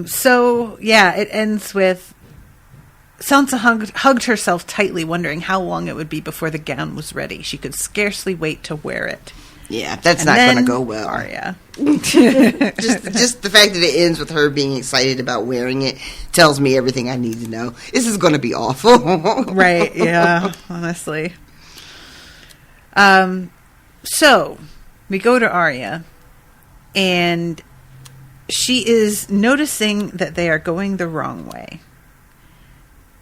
So yeah, it ends with Sansa hugged herself tightly, wondering how long it would be before the gown was ready. She could scarcely wait to wear it. Yeah, that's not going to go well. Arya. just the fact that it ends with her being excited about wearing it tells me everything I need to know. This is going to be awful. Right, yeah, honestly. So, we go to Arya, and she is noticing that they are going the wrong way.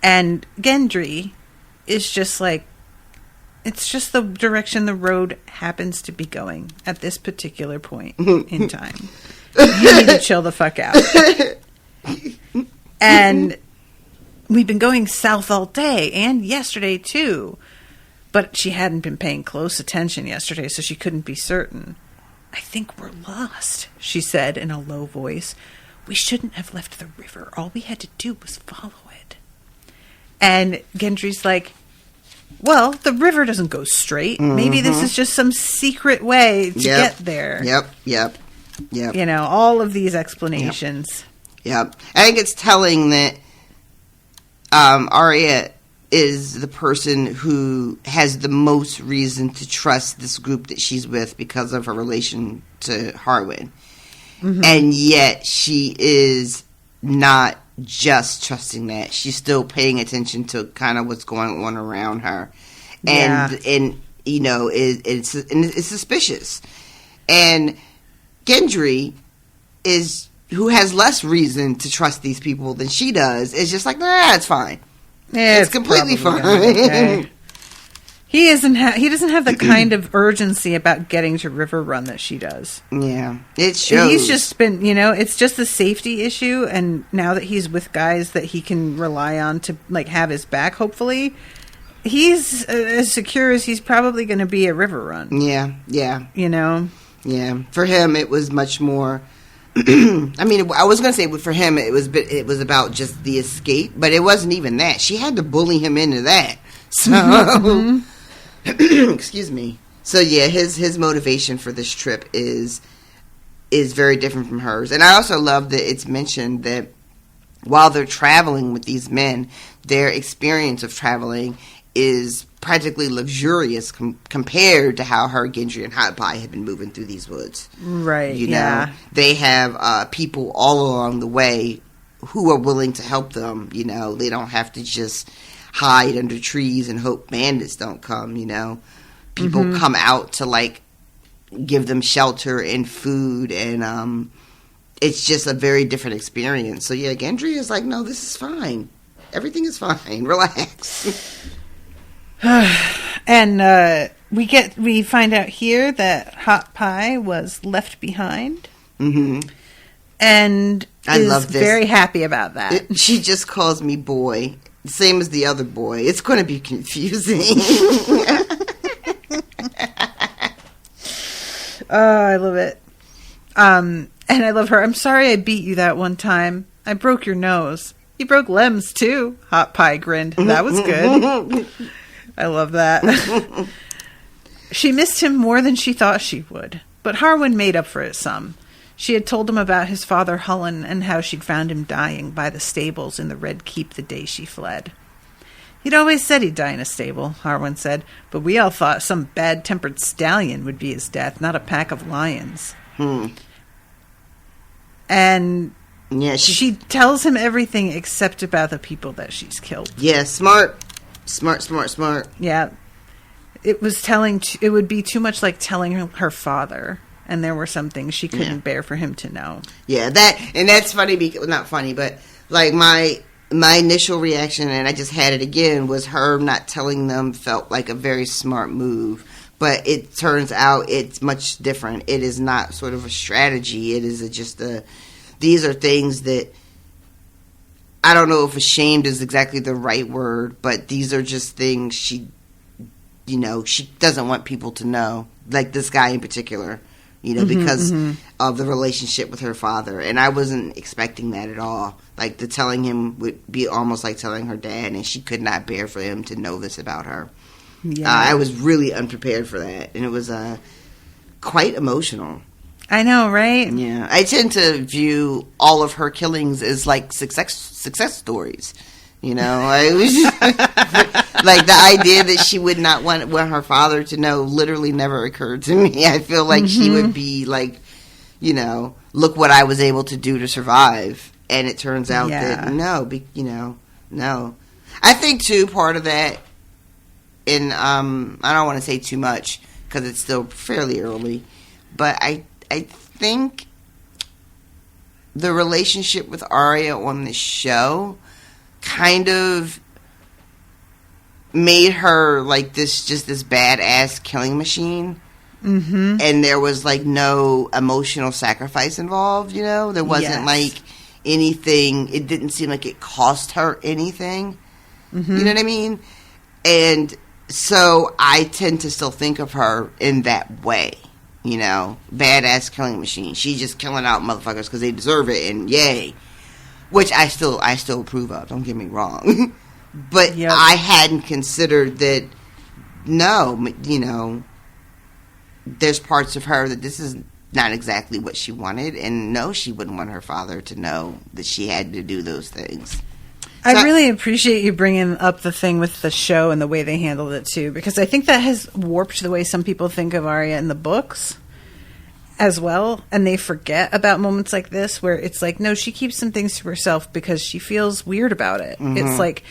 And Gendry is just like, it's just the direction the road happens to be going at this particular point in time. You need to chill the fuck out. And we've been going south all day and yesterday too. But she hadn't been paying close attention yesterday, so she couldn't be certain. I think we're lost, she said in a low voice. We shouldn't have left the river. All we had to do was follow it. And Gendry's like, well, the river doesn't go straight. Mm-hmm. Maybe this is just some secret way to get there. Yep. You know, all of these explanations. Yep. I think it's telling that Arya is the person who has the most reason to trust this group that she's with because of her relation to Harwin. Mm-hmm. And yet she is not just trusting that. She's still paying attention to kind of what's going on around her. And you know, it's suspicious. And Gendry who has less reason to trust these people than she does, is just like, nah, it's fine. Yeah, it's completely fine. Okay. He doesn't have the kind of urgency about getting to River Run that she does. Yeah, it shows. He's just been, it's just a safety issue, and now that he's with guys that he can rely on to like have his back, hopefully, he's as secure as he's probably going to be at River Run. Yeah. Yeah. For him, it was much more. I mean, I was going to say for him, it was about just the escape, but it wasn't even that. She had to bully him into that. So, excuse me. So yeah, his motivation for this trip is very different from hers. And I also love that it's mentioned that while they're traveling with these men, their experience of traveling is practically luxurious compared to how her, Gendry, and Hot Pie have been moving through these woods. Right, You know, they have people all along the way who are willing to help them. You know, they don't have to just hide under trees and hope bandits don't come, you know. People come out to, like, give them shelter and food, and it's just a very different experience. So, yeah, Gendry is like, no, this is fine. Everything is fine. Relax. And we find out here that Hot Pie was left behind. Mm-hmm. And I love this. Very happy about that. She just calls me boy. Same as the other boy. It's going to be confusing. Oh, I love it. And I love her. I'm sorry I beat you that one time. I broke your nose. You broke Lem's too. Hot Pie grinned. That was good. I love that. She missed him more than she thought she would. But Harwin made up for it some. She had told him about his father Hullen and how she'd found him dying by the stables in the Red Keep the day she fled. He'd always said he'd die in a stable, Harwin said, but we all thought some bad-tempered stallion would be his death, not a pack of lions. And yeah, she tells him everything except about the people that she's killed. Yeah, smart. Yeah. It would be too much like telling her father. And there were some things she couldn't bear for him to know. Yeah, that's funny because not funny, but like my initial reaction, and I just had it again, was her not telling them felt like a very smart move. But it turns out it's much different. It is not sort of a strategy. It is these are things that I don't know if ashamed is exactly the right word, but these are just things she doesn't want people to know, like this guy in particular. You know, because of the relationship with her father. And I wasn't expecting that at all. Like, the telling him would be almost like telling her dad, and she could not bear for him to know this about her. Yeah. I was really unprepared for that, and it was quite emotional. I know, right? Yeah. I tend to view all of her killings as, like, success stories. You know, I was like the idea that she would not want her father to know literally never occurred to me. I feel like she would be like, you know, look what I was able to do to survive. And it turns out that no. I think too, part of that, and I don't want to say too much because it's still fairly early, but I think the relationship with Arya on the show kind of made her like this badass killing machine. And there was like no emotional sacrifice involved, you know? There wasn't like anything, it didn't seem like it cost her anything. You know what I mean? And so I tend to still think of her in that way, you know? Badass killing machine. She's just killing out motherfuckers because they deserve it, and yay. Which I still approve of, don't get me wrong. But I hadn't considered that, no, you know, there's parts of her that this is not exactly what she wanted. And no, she wouldn't want her father to know that she had to do those things. I really appreciate you bringing up the thing with the show and the way they handled it, too. Because I think that has warped the way some people think of Arya in the books as well, and they forget about moments like this where it's like, no, she keeps some things to herself because she feels weird about it. It's like,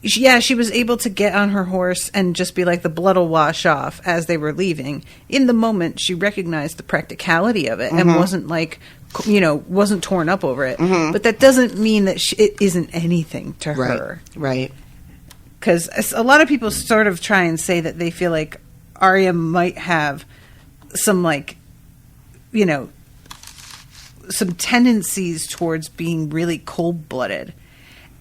she was able to get on her horse and just be like, the blood will wash off as they were leaving. In the moment, she recognized the practicality of it and wasn't like, you know, wasn't torn up over it. But that doesn't mean that it isn't anything to her. Right. Because a lot of people sort of try and say that they feel like Arya might have some, like, you know, some tendencies towards being really cold-blooded.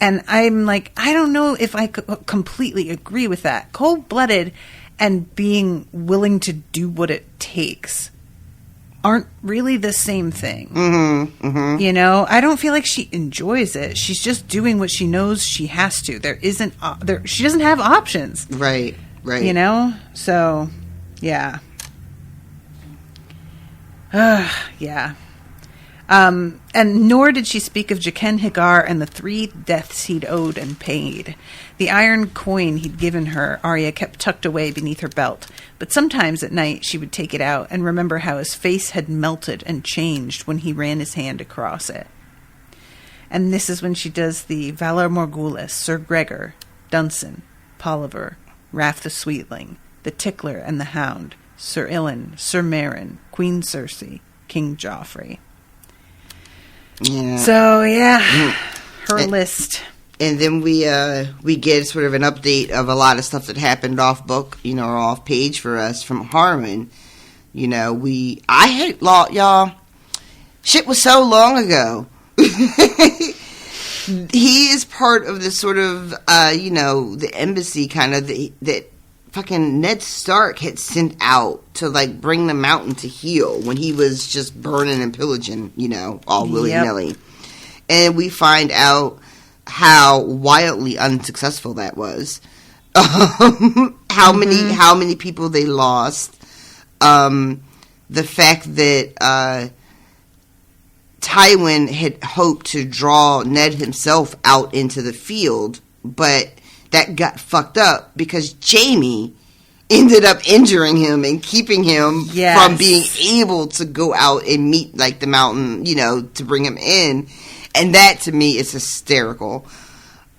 And I'm like, I don't know if I completely agree with that. Cold-blooded and being willing to do what it takes aren't really the same thing. You know, I don't feel like she enjoys it. She's just doing what she knows she has to. She doesn't have options. Right. You know? So, yeah. Yeah. And nor did she speak of Jaqen Hagar and the 3 deaths he'd owed and paid. The iron coin he'd given her, Arya kept tucked away beneath her belt, but sometimes at night she would take it out and remember how his face had melted and changed when he ran his hand across it. And this is when she does the Valar Morghulis, Sir Gregor, Dunsen, Polliver, Raff the Sweetling, the Tickler and the Hound, Sir Ilyn, Sir Meryn, Queen Cersei, King Joffrey. Yeah. So, yeah, her list. And then we get sort of an update of a lot of stuff that happened off book, or off page for us from Harwin. Y'all, shit was so long ago. He is part of the sort of, the embassy kind of that fucking Ned Stark had sent out to, like, bring the mountain to heal when he was just burning and pillaging, all willy-nilly. Yep. And we find out how wildly unsuccessful that was. How many people they lost. The fact that Tywin had hoped to draw Ned himself out into the field, but that got fucked up because Jaime ended up injuring him and keeping him from being able to go out and meet, like, the mountain, to bring him in. And that, to me, is hysterical.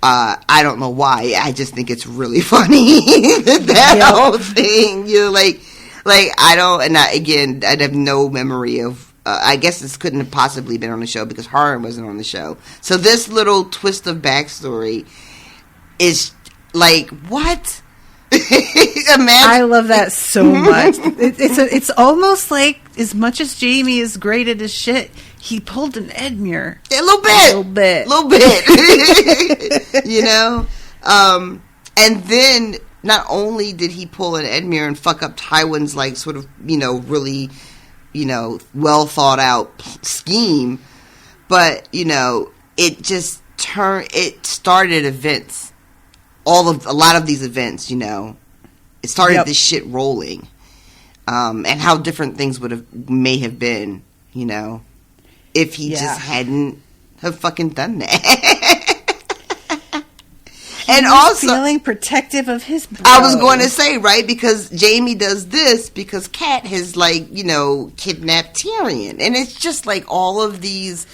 I don't know why. I just think it's really funny. that whole thing. I have no memory of... I guess this couldn't have possibly been on the show because Harwin wasn't on the show. So this little twist of backstory is like, what? Imagine. I love that so much. It's almost like, as much as Jaime is great at his shit, he pulled an Edmure. A little bit. And then not only did he pull an Edmure and fuck up Tywin's, like, sort of, really, well thought out scheme, but, it started events. A lot of these events, it started this shit rolling. And how different things may have been, if he just hadn't have fucking done that. And also feeling protective of his bro. I was going to say, right, because Jaime does this because Cat has, like, kidnapped Tyrion. And it's just like all of these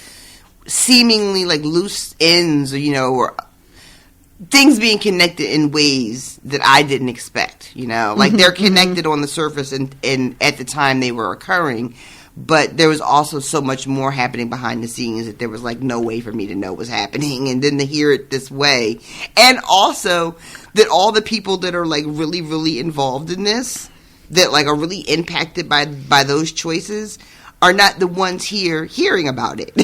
seemingly, like, loose ends, or things being connected in ways that I didn't expect, like they're connected on the surface and at the time they were occurring, but there was also so much more happening behind the scenes that there was, like, no way for me to know what was happening, and then to hear it this way, and also that all the people that are, like, really, really involved in this, that, like, are really impacted by those choices, are not the ones here hearing about it.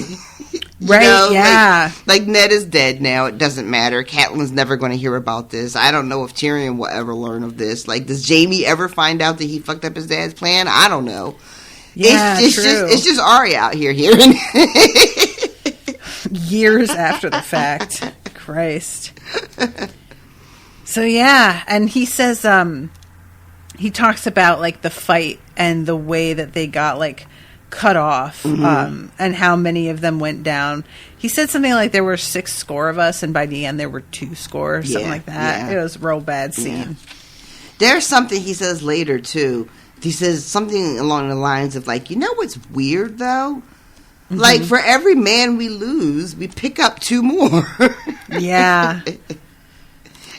Right, yeah. Like, Ned is dead now. It doesn't matter. Catelyn's never going to hear about this. I don't know if Tyrion will ever learn of this. Like, does Jaime ever find out that he fucked up his dad's plan? I don't know. Yeah, it's just Arya out here hearing. Years after the fact. Christ. So, yeah. And he says, he talks about, like, the fight and the way that they got, like, cut off, and how many of them went down. He said something like there were 6 score of us, and by the end there were 2 score, something like that. Yeah. It was a real bad scene. Yeah. There's something he says later, too. He says something along the lines of, like, what's weird, though? Mm-hmm. Like, for every man we lose, we pick up 2 more. Yeah.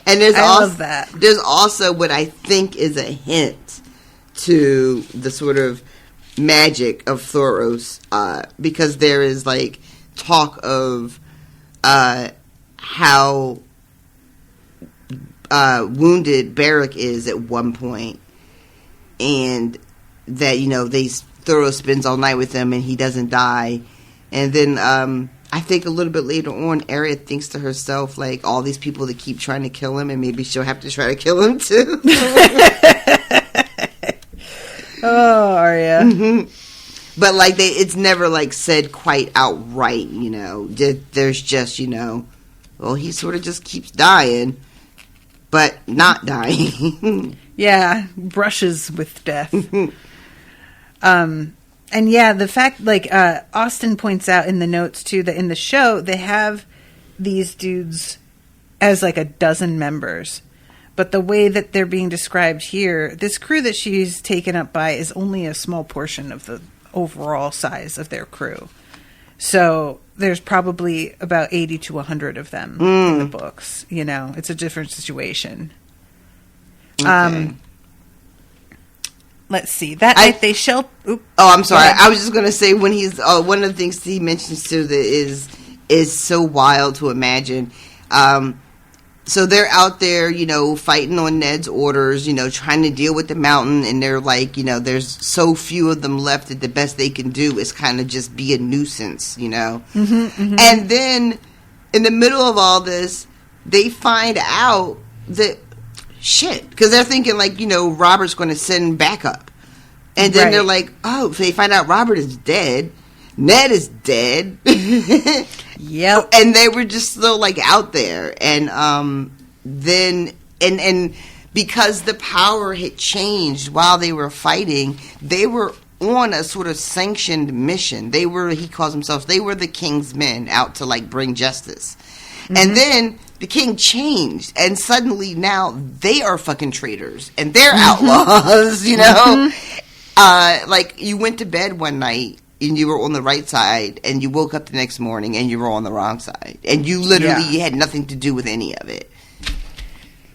And love that. There's also what I think is a hint to the sort of magic of Thoros, because there is, like, talk of how wounded Beric is at one point, and that, Thoros spends all night with him and he doesn't die. And then I think a little bit later on, Arya thinks to herself, like, all these people that keep trying to kill him, and maybe she'll have to try to kill him too. Oh, Arya. Mm-hmm. But, like, it's never, like, said quite outright, There's just, well, he sort of just keeps dying, but not dying. Yeah, brushes with death. And yeah, the fact, like, Austin points out in the notes, too, that in the show, they have these dudes as, like, a dozen members. But the way that they're being described here, this crew that she's taken up by is only a small portion of the overall size of their crew. So there's probably about 80 to 100 of them in the books. You know, it's a different situation. Okay. Let's see. That night they shall. Oh, I'm sorry. I was just going to say when he's one of the things he mentions too that is so wild to imagine. So they're out there, you know, fighting on Ned's orders, you know, trying to deal with the mountain, and they're like, you know, there's so few of them left that the best they can do is kind of just be a nuisance, you know. And then in the middle of all this, they find out that shit, because they're thinking like, you know, Robert's going to send backup, and then they're like, oh, so they find out Robert is dead, Ned is dead. Yep. And they were just still like out there, and then and because the power had changed while they were fighting, they were on a sort of sanctioned mission. They were, he calls themselves, they were the king's men out to like bring justice. And then the king changed, and suddenly now they are fucking traitors and they're outlaws, you know? Like you went to bed one night and you were on the right side, and you woke up the next morning and you were on the wrong side, and you literally had nothing to do with any of it.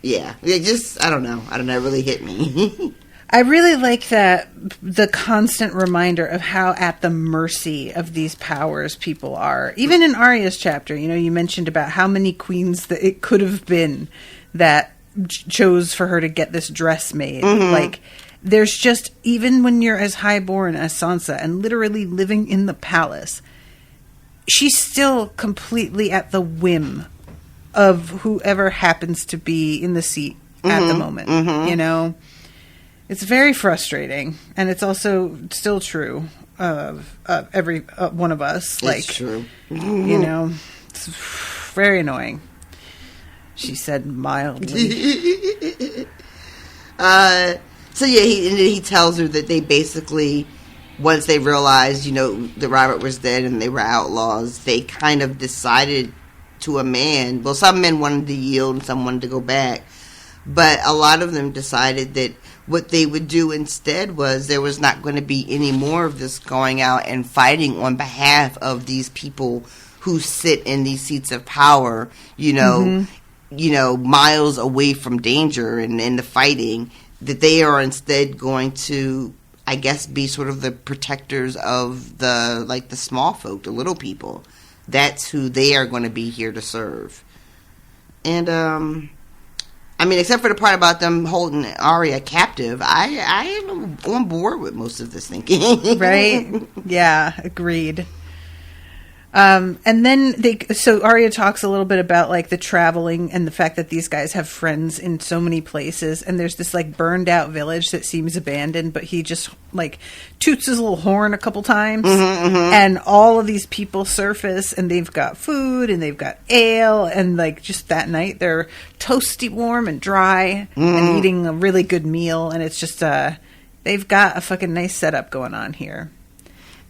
Yeah, it just, I don't know, it really hit me. I really like that, the constant reminder of how at the mercy of these powers people are. Even in Arya's chapter, you know, you mentioned about how many queens that it could have been that chose for her to get this dress made. Like, there's just, even when you're as highborn as Sansa and literally living in the palace, she's still completely at the whim of whoever happens to be in the seat at the moment, you know? It's very frustrating, and it's also still true of every one of us. It's like, true. You know, it's very annoying. She said mildly. So yeah, he tells her that they basically, once they realized, you know, that Robert was dead and they were outlaws, they kind of decided to a man. Well, some men wanted to yield and some wanted to go back, but a lot of them decided that what they would do instead was there was not going to be any more of this going out and fighting on behalf of these people who sit in these seats of power, you know, miles away from danger and in the fighting. That they are instead going to, I guess, be sort of the protectors of the, like, the small folk, the little people. That's who they are going to be here to serve. And, I mean, except for the part about them holding Arya captive, I am on board with most of this thinking. Right? Yeah, agreed. And then so Arya talks a little bit about like the traveling and the fact that these guys have friends in so many places, and there's this like burned out village that seems abandoned, but he just like toots his little horn a couple times, and all of these people surface, and they've got food and they've got ale, and like just that night they're toasty warm and dry and eating a really good meal, and it's just they've got a fucking nice setup going on here.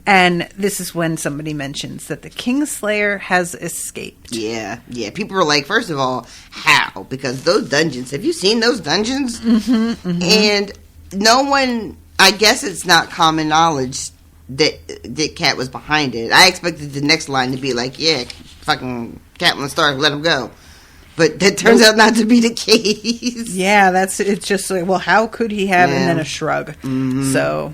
And this is when somebody mentions that the Kingslayer has escaped. Yeah. People were like, first of all, how? Because those dungeons, have you seen those dungeons? And no one, I guess it's not common knowledge that Cat was behind it. I expected the next line to be like, yeah, fucking Catelyn Stark, let him go. But that turns out not to be the case. Yeah, it's just like, well, how could he have? And then a shrug. So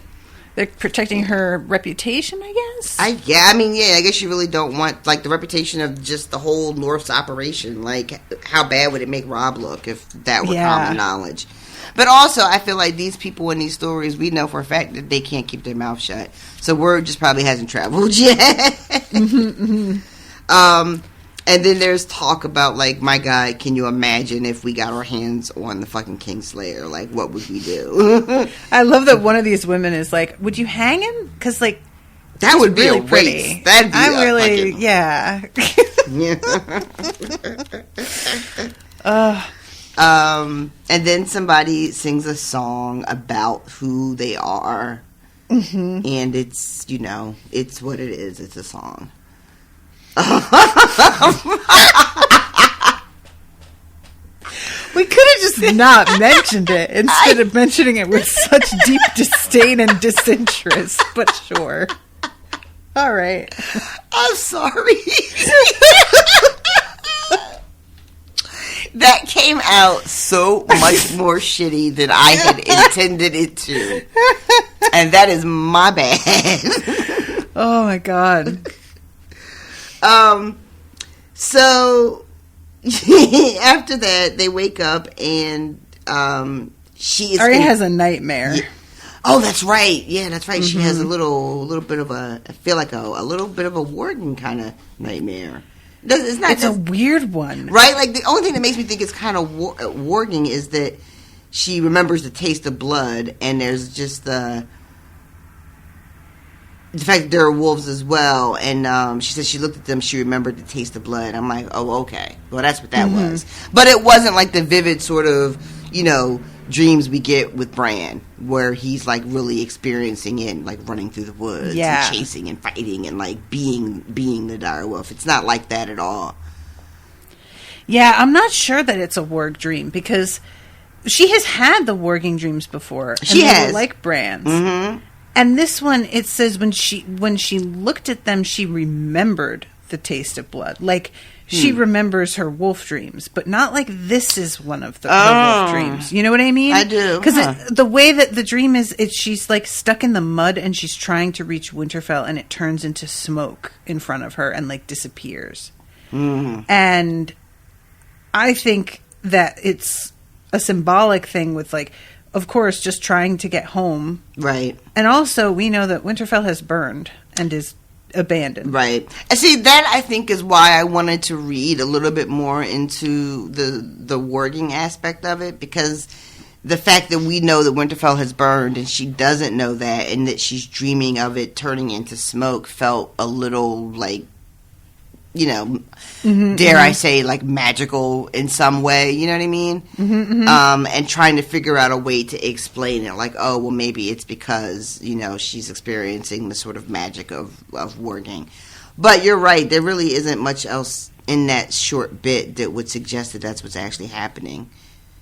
they're protecting her reputation, I guess? I guess you really don't want, like, the reputation of just the whole North's operation. Like, how bad would it make Robb look if that were common knowledge? But also, I feel like these people in these stories, we know for a fact that they can't keep their mouth shut. So word just probably hasn't traveled yet. And then there's talk about, like, my God, can you imagine if we got our hands on the fucking Kingslayer? Like, what would we do? I love that one of these women is like, would you hang him? Because, like, that would be really a pretty. waste. That'd be fucking... yeah. And then somebody sings a song about who they are. Mm-hmm. And it's, it's what it is. It's a song. We could have just not mentioned it instead of mentioning it with such deep disdain and disinterest, but sure. All right. I'm sorry. That came out so much more shitty than I had intended it to. And that is my bad. Oh my God. So after that, they wake up and she is. Arya has a nightmare. Yeah. Oh, that's right. Yeah, that's right. Mm-hmm. She has a little bit of I feel like a little bit of a warden kind of nightmare. It's a weird one, right? Like the only thing that makes me think it's kind of warging is that she remembers the taste of blood, and there's just the fact that there are wolves as well. And she says she looked at them, she remembered the taste of blood. I'm like, oh, okay, well that's what that was. But it wasn't like the vivid sort of dreams we get with Bran, where he's like really experiencing it, and, like running through the woods and chasing and fighting and like being the dire wolf. It's not like that at all. Yeah, I'm not sure that it's a warg dream because she has had the warging dreams before. And she has, were like Bran's. Mm-hmm. And this one, it says when she looked at them, she remembered the taste of blood. Like she remembers her wolf dreams, but not like this is one of the wolf dreams. You know what I mean? I do. Because the way that the dream is, she's like stuck in the mud and she's trying to reach Winterfell, and it turns into smoke in front of her and like disappears. And I think that it's a symbolic thing with like, of course, just trying to get home. Right. And also, we know that Winterfell has burned and is abandoned. Right. And see, that I think is why I wanted to read a little bit more into the warging aspect of it, because the fact that we know that Winterfell has burned and she doesn't know that, and that she's dreaming of it turning into smoke, felt a little like, dare I say, like magical in some way, you know what I mean? And trying to figure out a way to explain it, like, oh, well, maybe it's because, she's experiencing the sort of magic of warging. But you're right, there really isn't much else in that short bit that would suggest that that's what's actually happening.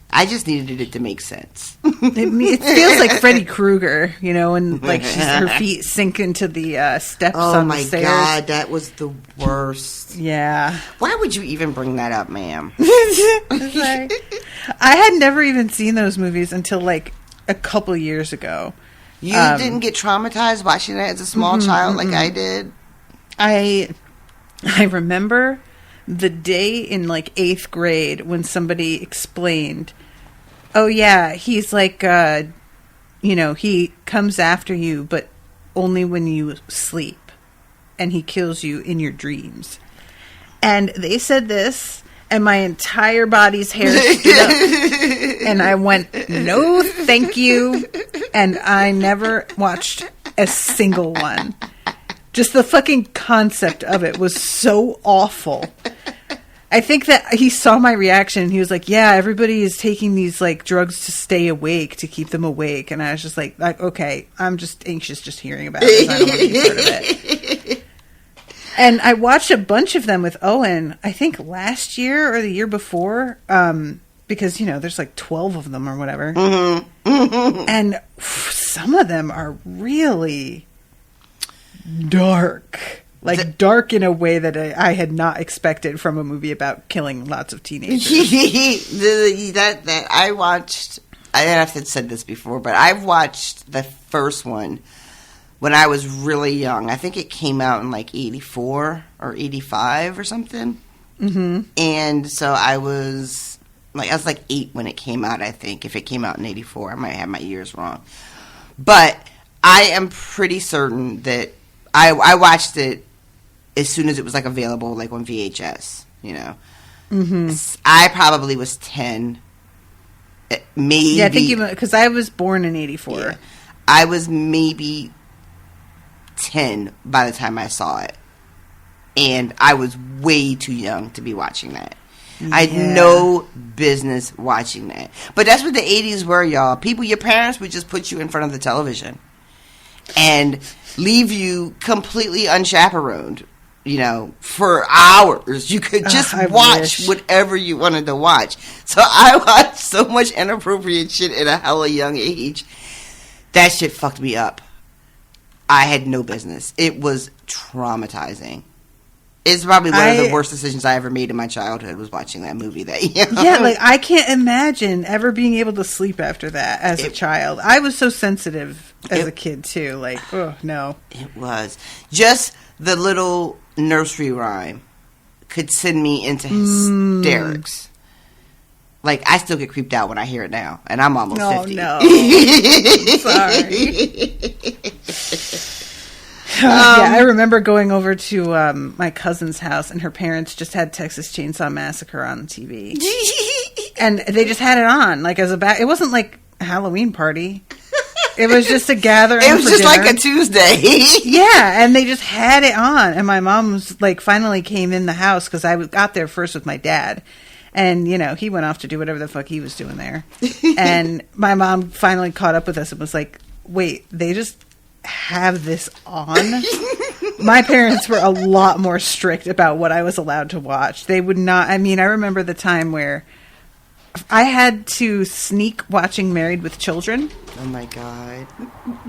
I just needed it to make sense. It feels like Freddy Krueger, and like her feet sink into the steps on the stairs. Oh my God, that was the worst. Yeah. Why would you even bring that up, ma'am? I had never even seen those movies until like a couple years ago. You didn't get traumatized watching that as a small child like I did? I remember the day in like 8th grade when somebody explained, oh yeah, he's like, he comes after you, but only when you sleep, and he kills you in your dreams. And they said this, and my entire body's hair stood up, and I went, no, thank you, and I never watched a single one. Just the fucking concept of it was so awful. I think that he saw my reaction and he was like, yeah, everybody is taking these like drugs to stay awake, to keep them awake. And I was just like, okay, I'm just anxious just hearing about it. I don't want to be part of it. And I watched a bunch of them with Owen, I think last year or the year before, because, there's like 12 of them or whatever. And some of them are really dark. Like, dark in a way that I had not expected from a movie about killing lots of teenagers. that I watched, I don't know if I've said this before, but I've watched the first one when I was really young. I think it came out in like 84 or 85 or something. And so I was like 8 when it came out, I think. If it came out in 84, I might have my years wrong. But I am pretty certain that I watched it as soon as it was like available, like on VHS, I probably was 10, maybe. Yeah, I think because I was born in 84. Yeah, I was maybe 10 by the time I saw it. And I was way too young to be watching that. Yeah. I had no business watching that. But that's what the 80s were, y'all. Your parents would just put you in front of the television. and leave you completely unchaperoned, for hours. You could just watch whatever you wanted to watch. So I watched so much inappropriate shit at a hella young age. That shit fucked me up. I had no business. It was traumatizing. It's probably one of the worst decisions I ever made in my childhood was watching that movie that year. Yeah, like I can't imagine ever being able to sleep after that as a child. I was so sensitive as a kid too. Like, oh no. It was. Just the little nursery rhyme could send me into hysterics. Like, I still get creeped out when I hear it now, and I'm almost 50. Oh, no. Sorry. Yeah, I remember going over to my cousin's house, and her parents just had Texas Chainsaw Massacre on TV. And they just had it on, like, as a it wasn't like a Halloween party. It was just a gathering. It was just dinner. like a Tuesday. Yeah, and they just had it on. And my mom was like, finally came in the house because I got there first with my dad. And, he went off to do whatever the fuck he was doing there. And my mom finally caught up with us and was like, wait, they just have this on? My parents were a lot more strict about what I was allowed to watch. They would not. I mean, I remember the time where I had to sneak watching Married with Children. Oh my God.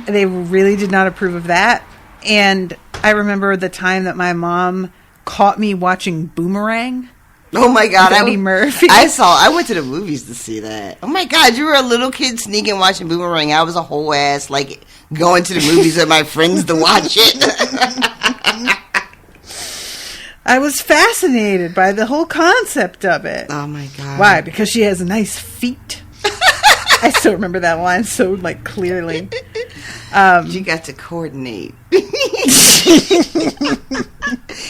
They really did not approve of that. And I remember the time that my mom caught me watching Boomerang. Oh my God. Eddie Murphy. I went to the movies to see that. Oh my God. You were a little kid sneaking watching Boomerang. I was a whole ass, like, going to the movies with my friends to watch it. I was fascinated by the whole concept of it. Oh my God. Why? Because she has nice feet. I still remember that line so, like, clearly. You got to coordinate.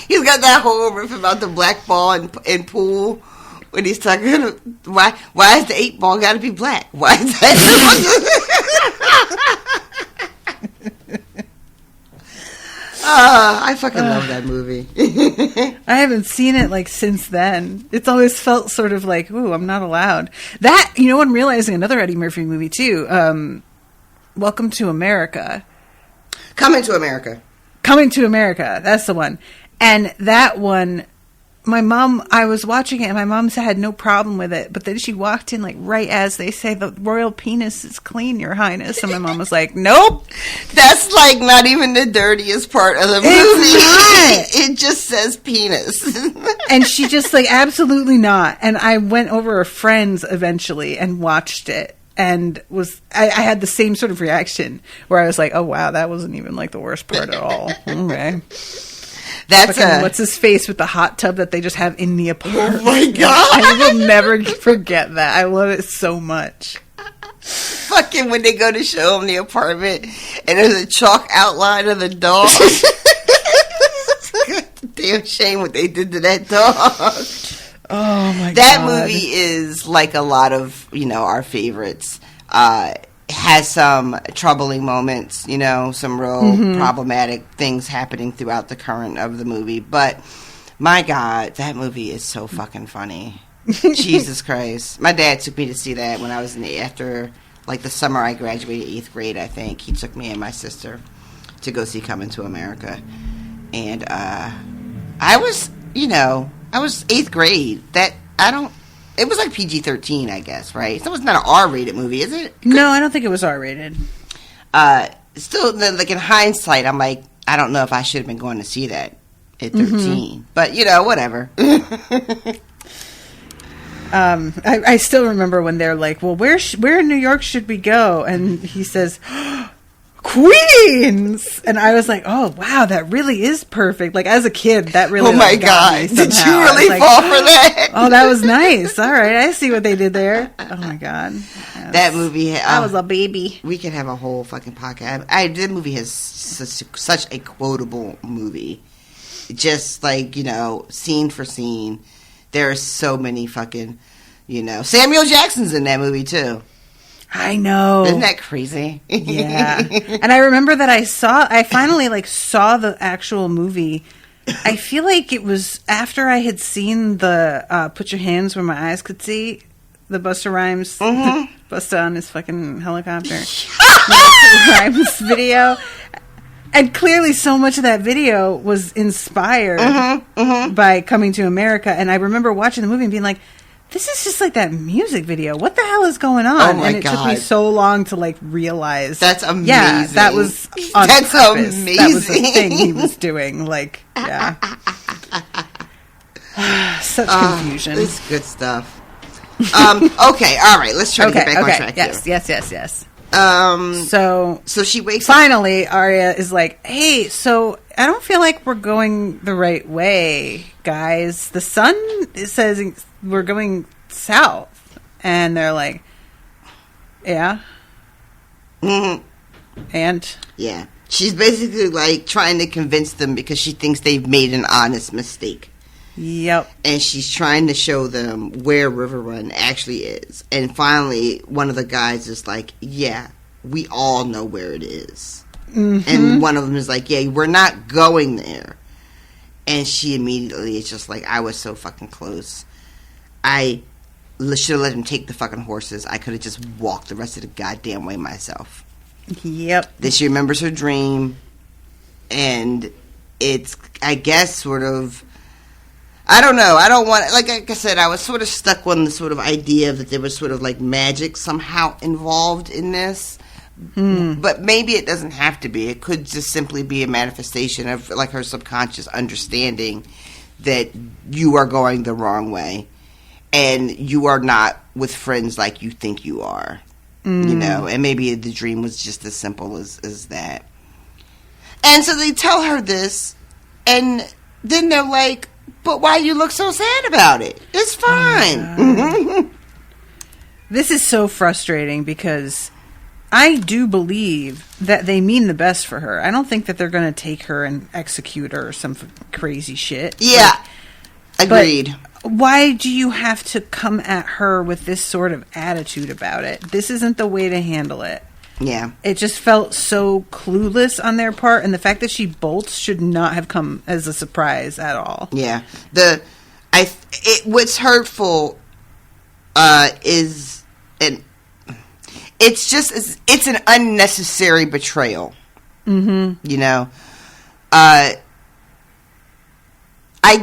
He's got that whole riff about the black ball and pool when he's talking. Why is the 8 ball got to be black? Why is that? I fucking love that movie. I haven't seen it like since then. It's always felt sort of like, ooh, I'm not allowed. That, I'm realizing another Eddie Murphy movie too. Welcome to America. Coming to America. Coming to America. That's the one. And that one, I was watching it and my mom had no problem with it. But then she walked in like right as they say the royal penis is clean, Your Highness. And my mom was like, nope. That's like not even the dirtiest part of the movie. It just says penis. And she just like, absolutely not. And I went over a friend's eventually and watched it. And I had the same sort of reaction where I was like, oh, wow, that wasn't even like the worst part at all. Okay. That's what's his face with the hot tub that they just have in the apartment. Oh, my God. I will never forget that. I love it so much. Fucking when they go to show him the apartment and there's a chalk outline of the dog. Damn shame what they did to that dog. Oh my God. That movie is like a lot of, our favorites. Has some troubling moments, some real problematic things happening throughout the current of the movie. But my God, that movie is so fucking funny. Jesus Christ. My dad took me to see that when I was after like the summer I graduated 8th grade, I think. He took me and my sister to go see Coming to America. And I was 8th grade. It was like PG-13, I guess, right? So it's not an R-rated movie, is it? No, I don't think it was R-rated. Still, like in hindsight, I'm like, I don't know if I should have been going to see that at 13. But, whatever. I still remember when they're like, well, where in New York should we go? And he says, Queens! And I was like, oh, wow, that really is perfect. Like, as a kid, that really Oh, my God. Did you really fall for that? Oh, that was nice. All right, I see what they did there. Oh, my God. That movie... I was a baby. We could have a whole fucking podcast. That uvie has such a quotable movie. Just, like, scene for scene. There are so many fucking, Samuel Jackson's in that movie, too. I know. Isn't that crazy? Yeah. And I remember that I finally saw the actual movie. I feel like it was after I had seen the Put Your Hands Where My Eyes Could See, the Busta Rhymes Busta on his fucking helicopter. Rhymes video. And clearly so much of that video was inspired by Coming to America. And I remember watching the movie and being like, this is just like that music video. What the hell is going on? Oh my and it took me so long to like realize. That's amazing. Yeah, that was on That's purpose. amazing. That was the thing he was doing. Like, yeah. Such confusion. It's good stuff. Okay, all right. Let's try to get back on track Yes. So she wakes finally, Arya is like, hey, so I don't feel like we're going the right way, guys. The sun says we're going south. And they're like, yeah. Mm-hmm. And? Yeah. She's basically like trying to convince them because she thinks they've made an honest mistake. Yep. And she's trying to show them where River Run actually is. And finally, one of the guys is like, yeah, we all know where it is. Mm-hmm. And one of them is like, yeah, we're not going there. And she immediately is just like, I was so fucking close. I should have let him take the fucking horses. I could have just walked the rest of the goddamn way myself. Yep. Then she remembers her dream. And it's, I guess, sort of... I don't know. I don't want... Like I said, I was sort of stuck on the sort of idea that there was sort of like magic somehow involved in this. But maybe it doesn't have to be. It could just simply be a manifestation of like her subconscious understanding that you are going the wrong way. And you are not with friends like you think you are. You know? And maybe the dream was just as simple as that. And so they tell her this. And then they're like... But why you look so sad about it? It's fine. This is so frustrating because I do believe that they mean the best for her. I don't think that they're going to take her and execute her or some crazy shit. Yeah. Agreed. But why do you have to come at her with this sort of attitude about it? This isn't the way to handle it. Yeah. It just felt so clueless on their part, and the fact that she bolts should not have come as a surprise at all. Yeah. What's hurtful is it's an unnecessary betrayal. Mm-hmm. You know? I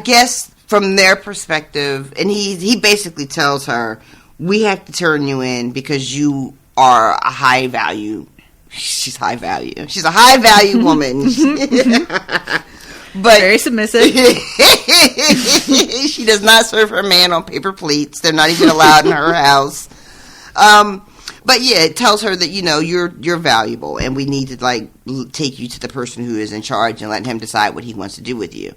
guess from their perspective, and he basically tells her, we have to turn you in because you are a high value. She's high value. She's a high value woman. But very submissive. She does not serve her man on paper plates. They're not even allowed in her house. But yeah, it tells her that, you know, you're valuable and we need to like take you to the person who is in charge and let him decide what he wants to do with you.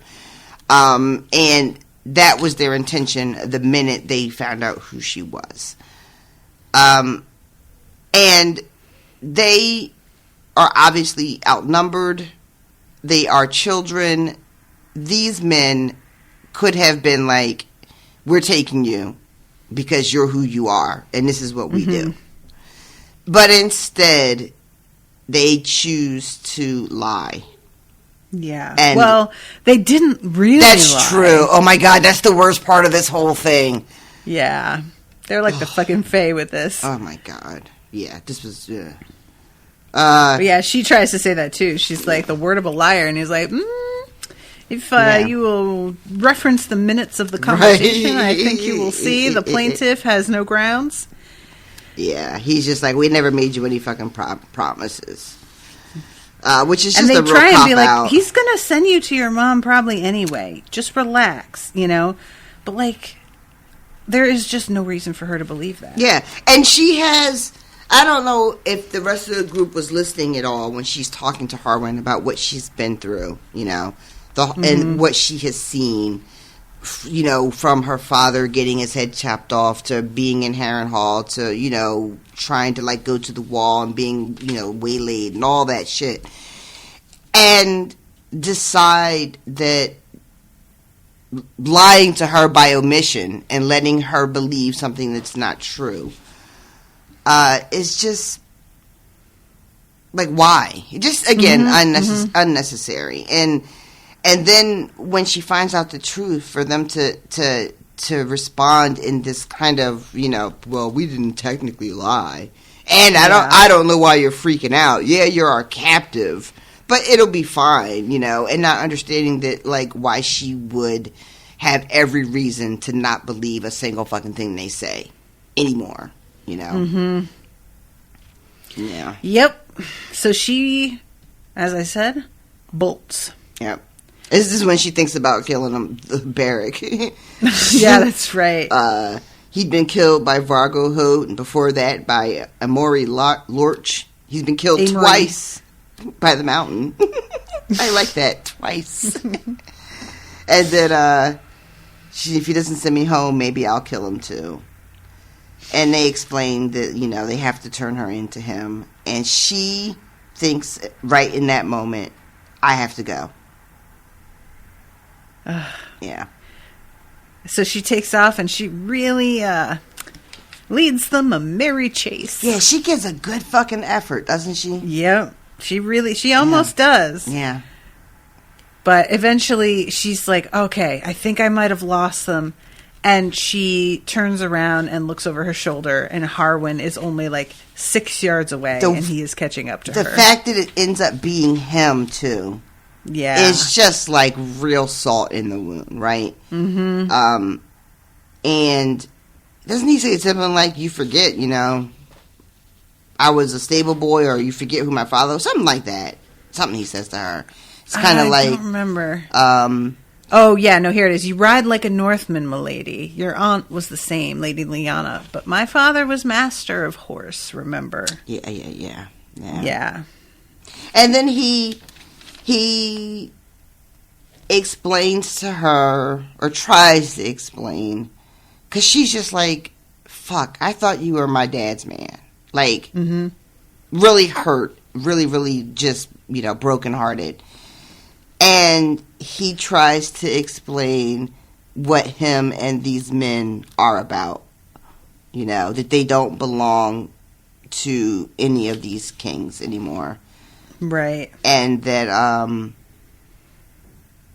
And that was their intention the minute they found out who she was. And they are obviously outnumbered. They are children. These men could have been like, we're taking you because you're who you are, and this is what we do. But instead, they choose to lie. Yeah. And well, they didn't really That's lie. true. Oh my God, that's the worst part of this whole thing. Yeah. They're like the fucking Fae with this. Oh my God. Yeah, this was... But yeah, she tries to say that too. She's like the word of a liar, and he's like, if you will reference the minutes of the conversation, I think you will see the plaintiff has no grounds. Yeah, he's just like, we never made you any fucking promises. Which is just and a they real try and be cop-out. like, he's gonna send you to your mom probably anyway. Just relax, you know. But like, there is just no reason for her to believe that. Yeah, and she has... I don't know if the rest of the group was listening at all when she's talking to Harwin about what she's been through, you know, and what she has seen, you know, from her father getting his head chopped off to being in Harrenhal to, you know, trying to, like, go to the wall and being, you know, waylaid and all that shit. And decide that lying to her by omission and letting her believe something that's not true is just like, why? Just again, unnecessary. And then when she finds out the truth, for them to to respond in this kind of, well, we didn't technically lie. And I don't know why you're freaking out. Yeah, you're our captive, but it'll be fine, and not understanding that, like, why she would have every reason to not believe a single fucking thing they say anymore, Mm-hmm. Yeah. Yep. So she, as I said, bolts. Yep. This is when she thinks about killing him, the Barrack. Yeah, that's right. He'd been killed by Vargo Hoat, and before that by Amori Lorch. He's been killed twice by the Mountain. I like that, twice. And then, if he doesn't send me home, maybe I'll kill him too. And they explain that, they have to turn her into him. And she thinks right in that moment, I have to go. Yeah. So she takes off and she really leads them a merry chase. Yeah, she gives a good fucking effort, doesn't she? Yep. She almost does. Yeah. But eventually she's like, okay, I think I might have lost them. And she turns around and looks over her shoulder, and Harwin is only like 6 yards away, and he is catching up to her. The fact that it ends up being him, too. Yeah. It's just like real salt in the wound, right? Mm-hmm. And doesn't he say something like, you forget, I was a stable boy, or you forget who my father was? Something like that. Something he says to her. It's kind of like... I don't remember. Oh, yeah, no, here it is. You ride like a Northman, milady. Your aunt was the same, Lady Lyanna, but my father was master of horse, remember? Yeah. And then he explains to her, or tries to explain, because she's just like, fuck, I thought you were my dad's man. Like, really hurt, really just, brokenhearted. And he tries to explain what him and these men are about. That they don't belong to any of these kings anymore. Right. And that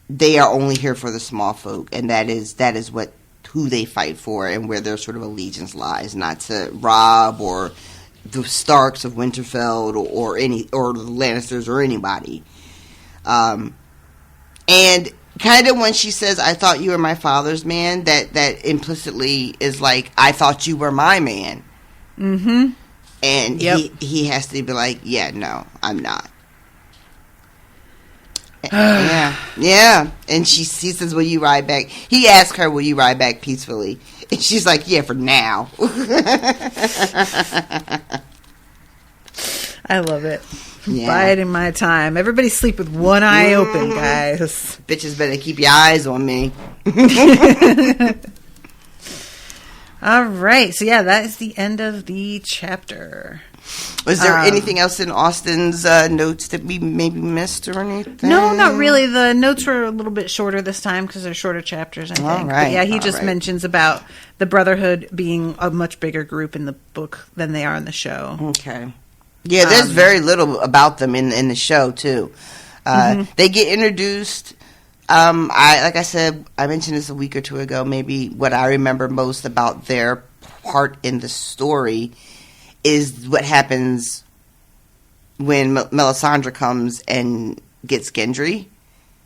they are only here for the small folk, and that is who they fight for and where their sort of allegiance lies, not to Robb or the Starks of Winterfell or the Lannisters or anybody. And kind of when she says, I thought you were my father's man, that implicitly is like, I thought you were my man. Mm-hmm. And he has to be like, yeah, no, I'm not. Yeah. And he says, will you ride back? He asks her, will you ride back peacefully? And she's like, yeah, for now. I love it. Biding my time. Everybody sleep with one eye open, guys. Bitches better keep your eyes on me. All right. So, that is the end of the chapter. Was there anything else in Austen's notes that we maybe missed or anything? No, not really. The notes were a little bit shorter this time because they're shorter chapters, I think. All right. But he just mentions about the Brotherhood being a much bigger group in the book than they are in the show. Okay. Yeah, there's very little about them in the show, too. They get introduced. Like I said, I mentioned this a week or two ago, maybe what I remember most about their part in the story is what happens when Melisandre comes and gets Gendry.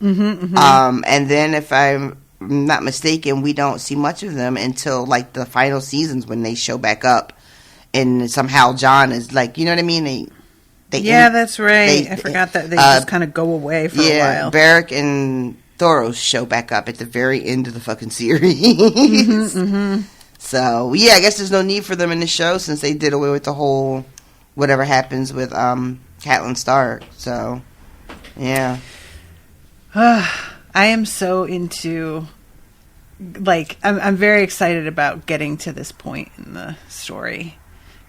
And then, if I'm not mistaken, we don't see much of them until, like, the final seasons when they show back up. And somehow John is like, you know what I mean? That's right. I forgot that they just kind of go away for a while. Barrack and Thoros show back up at the very end of the fucking series. So, I guess there's no need for them in the show since they did away with the whole whatever happens with Catelyn Stark. So, yeah. I am so into... Like, I'm very excited about getting to this point in the story.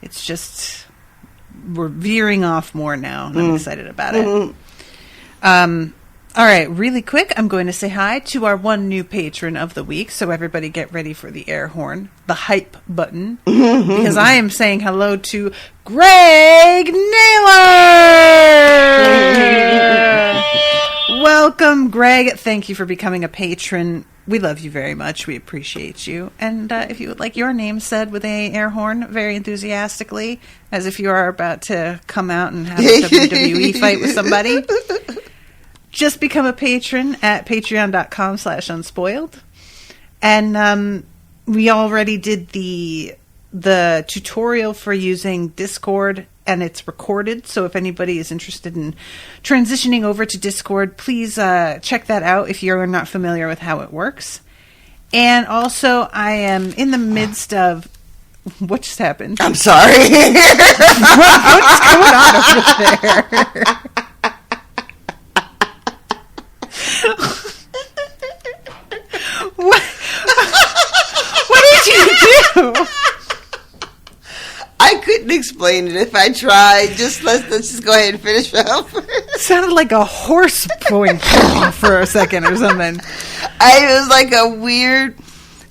It's just, we're veering off more now, and I'm excited about it. All right, really quick, I'm going to say hi to our one new patron of the week, so everybody get ready for the air horn, the hype button, because I am saying hello to Greg Naylor! Welcome, Greg. Thank you for becoming a patron. we love you very much. We appreciate you. And if you would like your name said with a air horn very enthusiastically, as if you are about to come out and have a WWE fight with somebody, just become a patron at patreon.com/unspoiled. And we already did the tutorial for using Discord, and it's recorded. So if anybody is interested in transitioning over to Discord, please check that out if you're not familiar with how it works. And also, I am in the midst of... What just happened? I'm sorry. What's going on over there? What did you do? I couldn't explain it if I tried. Let's just go ahead and finish up. It sounded like a horse going for a second or something. It was like a weird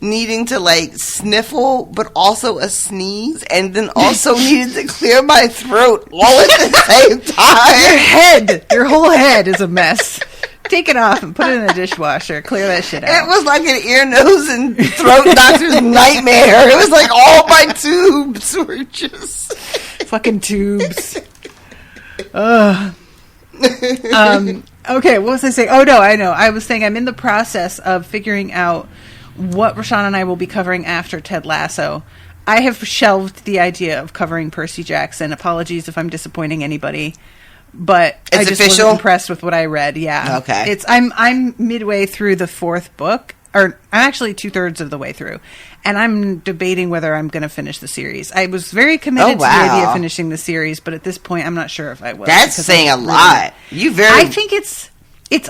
needing to like sniffle, but also a sneeze, and then also needed to clear my throat all at the same time. Your whole head is a mess. Take it off and put it in the dishwasher. Clear that shit out. It was like an ear, nose, and throat doctor's nightmare. It was like all my tubes were just... Fucking tubes. Okay, what was I saying? Oh, no, I know. I was saying I'm in the process of figuring out what Rashawn and I will be covering after Ted Lasso. I have shelved the idea of covering Percy Jackson. Apologies if I'm disappointing anybody. But it's I just official? wasn't impressed with what I read. Yeah. Okay. I'm midway through the fourth book, or I'm actually 2/3 of the way through, and I'm debating whether I'm going to finish the series. I was very committed to the idea of finishing the series, but at this point, I'm not sure if I will. That's saying a lot. I think it's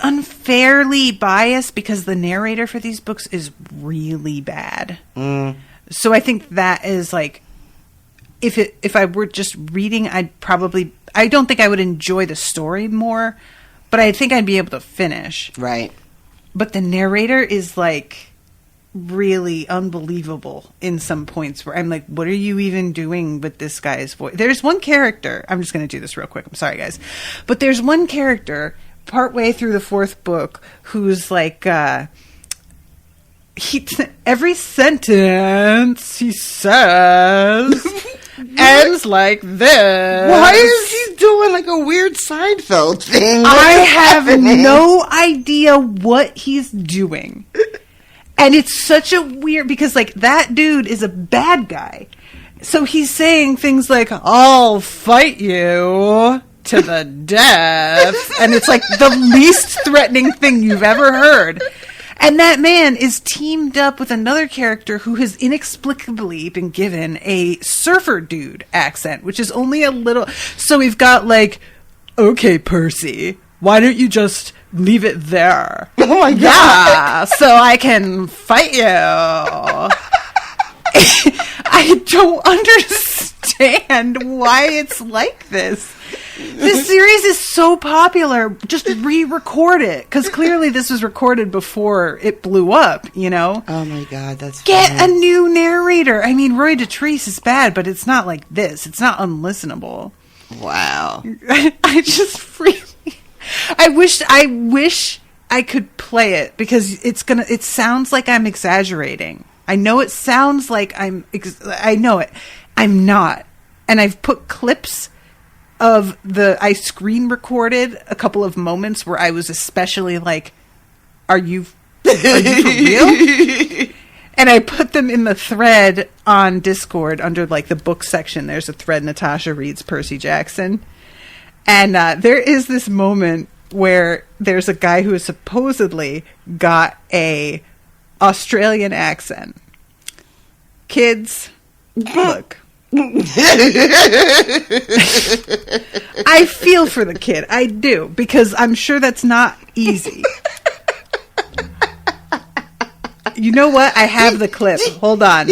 unfairly biased because the narrator for these books is really bad. So I think that is like, if I were just reading, I don't think I would enjoy the story more, but I think I'd be able to finish. Right. But the narrator is like really unbelievable in some points where I'm like, what are you even doing with this guy's voice? There's one character, I'm just going to do this real quick. I'm sorry, guys. But there's one character partway through the fourth book who's like, every sentence he says ends like this. Why is he doing like a weird Seinfeld thing? I have no idea what he's doing. And it's such a weird, because like that dude is a bad guy. So he's saying things like, I'll fight you to the death. And it's like the least threatening thing you've ever heard. And that man is teamed up with another character who has inexplicably been given a surfer dude accent, which is only a little... So we've got like, okay, Percy, why don't you just leave it there? Oh my God. Yeah, so I can fight you. I don't understand why it's like this. This series is so popular. Just re-record it, because clearly this was recorded before it blew up, you know? Oh my God, that's Get funny. a new narrator. I mean, Roy Dotrice is bad, but it's not like this. It's not unlistenable. Wow. I just really... I wish I could play it, because it sounds like I'm exaggerating. I know it sounds like I know it. I'm not. And I've put clips of I screen recorded a couple of moments where I was especially like, are you for real? And I put them in the thread on Discord under like the book section. There's a thread, Natasha reads Percy Jackson. And there is this moment where there's a guy who has supposedly got a Australian accent. Kids, look. I feel for the kid. I do, because I'm sure that's not easy. You know what? I have the clip. Hold on.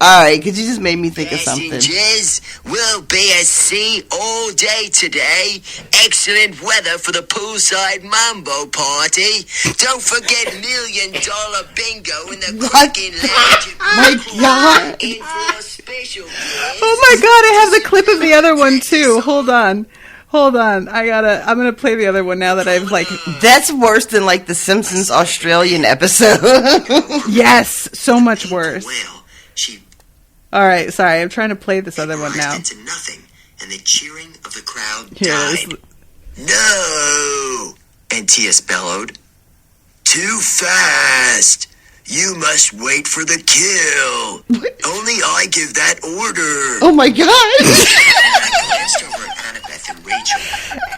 All right, because you just made me think of something. Passengers will be at sea all day today. Excellent weather for the poolside mambo party. Don't forget $1 million bingo in the Kraken Lounge. My God. In for a special guest. Oh my God, I have the clip of the other one too. Hold on. Hold on. I'm gonna play the other one now that I've like. That's worse than like the Simpsons Australian episode. Yes, so much worse. Well, she All right, sorry. I'm trying to play this other one now. into nothing, and the cheering of the crowd Here it died. is. No! And T.S. bellowed. Too fast! You must wait for the kill. Only I give that order. Oh my god! I glanced over at Annabeth and Rachel.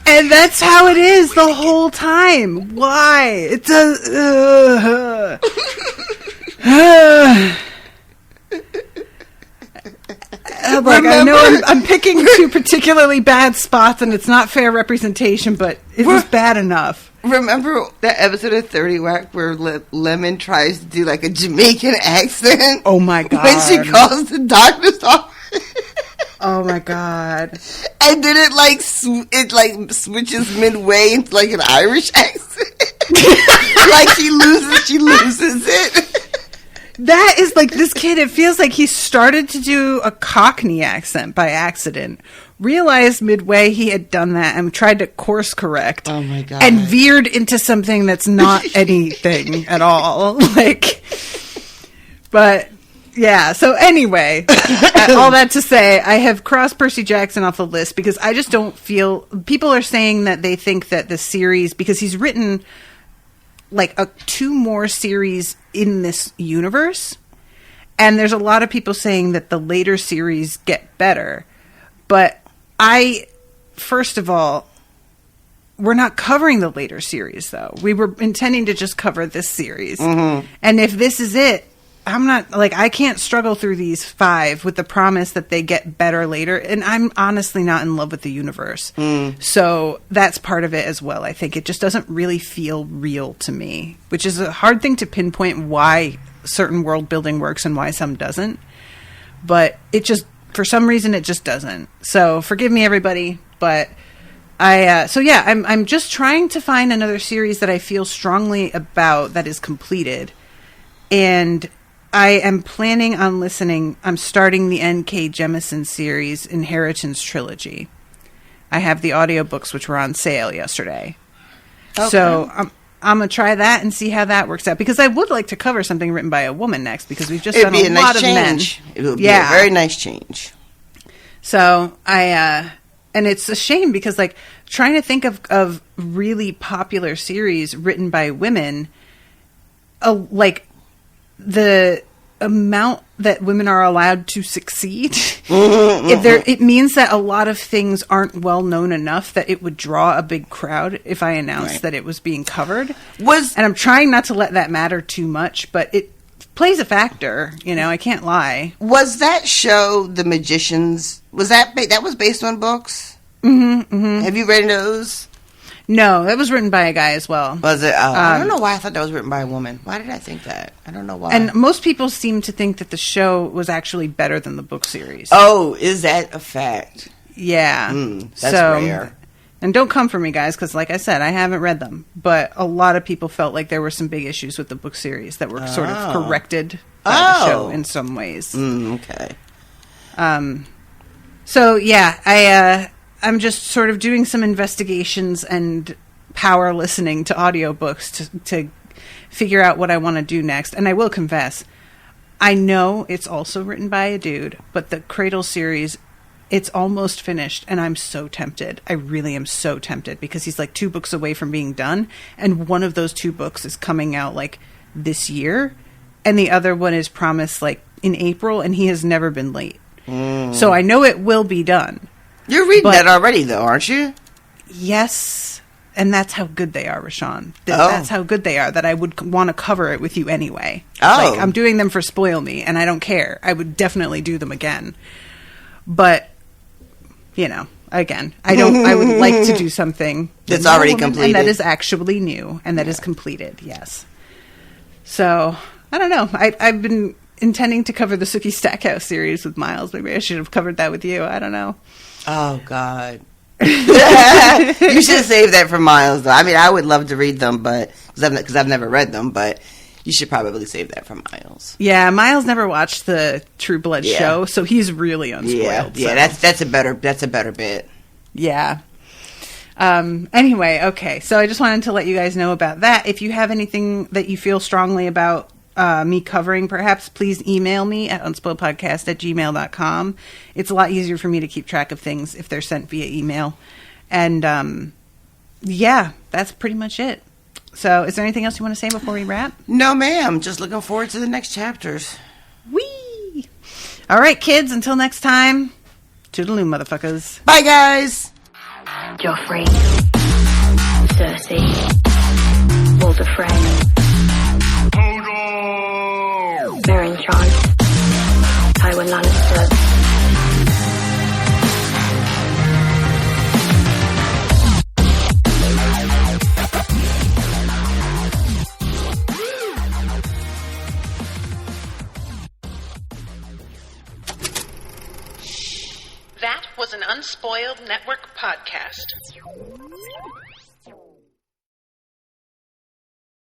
And that's how it is the whole time. Why? It's a. Like, I know I'm picking two particularly bad spots, and it's not fair representation, but it was bad enough. Remember that episode of 30 Rock where Lemon tries to do like a Jamaican accent? Oh my god! When she calls the doctor's office. Oh my god! And then it switches midway into like an Irish accent. Like she loses it. That is like this kid. It feels like he started to do a Cockney accent by accident. Realized midway he had done that and tried to course correct. Oh my god! And veered into something that's not anything at all. Like, but yeah. So anyway, all that to say, I have crossed Percy Jackson off the list because I just don't feel. People are saying that they think that the series, because he's written like two more series in this universe, and there's a lot of people saying that the later series get better. But first of all, we're not covering the later series, though. We were intending to just cover this series. Mm-hmm. And if this is it, I can't struggle through these 5 with the promise that they get better later. And I'm honestly not in love with the universe. So that's part of it as well. I think it just doesn't really feel real to me, which is a hard thing to pinpoint why certain world building works and why some doesn't. But it just, for some reason, it just doesn't. So forgive me, everybody. But I'm just trying to find another series that I feel strongly about that is completed. And I am planning on listening. I'm starting the N.K. Jemisin series, Inheritance Trilogy. I have the audiobooks, which were on sale yesterday. Okay. So I'm going to try that and see how that works out. Because I would like to cover something written by a woman next, because we've just done a lot of men. It would be a very nice change. So and it's a shame because like trying to think of really popular series written by women, like the amount that women are allowed to succeed, it means that a lot of things aren't well known enough that it would draw a big crowd if I announced that it was being covered. And I'm trying not to let that matter too much, but it plays a factor. I can't lie. Was that show The Magicians? Was that was based on books? Mm-hmm, mm-hmm. Have you read those? No, that was written by a guy as well. Was it? Oh, I don't know why I thought that was written by a woman. Why did I think that? I don't know why. And most people seem to think that the show was actually better than the book series. Oh, is that a fact? Yeah. That's rare. And don't come for me, guys, because like I said, I haven't read them. But a lot of people felt like there were some big issues with the book series that were sort of corrected by the show in some ways. Okay. So, yeah, I'm just sort of doing some investigations and power listening to audiobooks to figure out what I want to do next. And I will confess, I know it's also written by a dude, but the Cradle series, it's almost finished, and I'm so tempted. I really am so tempted, because he's like 2 books away from being done, and one of those 2 books is coming out like this year, and the other one is promised like in April, and he has never been late. So I know it will be done. You're reading that already, though, aren't you? Yes, and that's how good they are, Rashawn. That's how good they are, that I would want to cover it with you anyway. Like, I'm doing them for Spoil Me, and I don't care. I would definitely do them again. But, again, I would like to do something that's already completed. And that is actually new, and that is completed, yes. So, I don't know. I've been intending to cover the Sookie Stackhouse series with Miles. Maybe I should have covered that with you. I don't know. Oh, God. You should save that for Miles, though. I mean, I would love to read them, but because I've never read them, but you should probably save that for Miles. Yeah, Miles never watched the True Blood show, so he's really unspoiled. Yeah, so. that's a better bit. Yeah. Anyway, okay. So I just wanted to let you guys know about that. If you have anything that you feel strongly about me covering, perhaps, please email me at unspoiledpodcast@gmail.com. It's a lot easier for me to keep track of things if they're sent via email. And, yeah, that's pretty much it. So is there anything else you want to say before we wrap? No, ma'am. Just looking forward to the next chapters. Whee! All right, kids, until next time, toodaloo, motherfuckers. Bye, guys. Joffrey, Cersei, Walder Frey, Meryn Trant, Tywin Lannister. That was an Unspoiled Network podcast.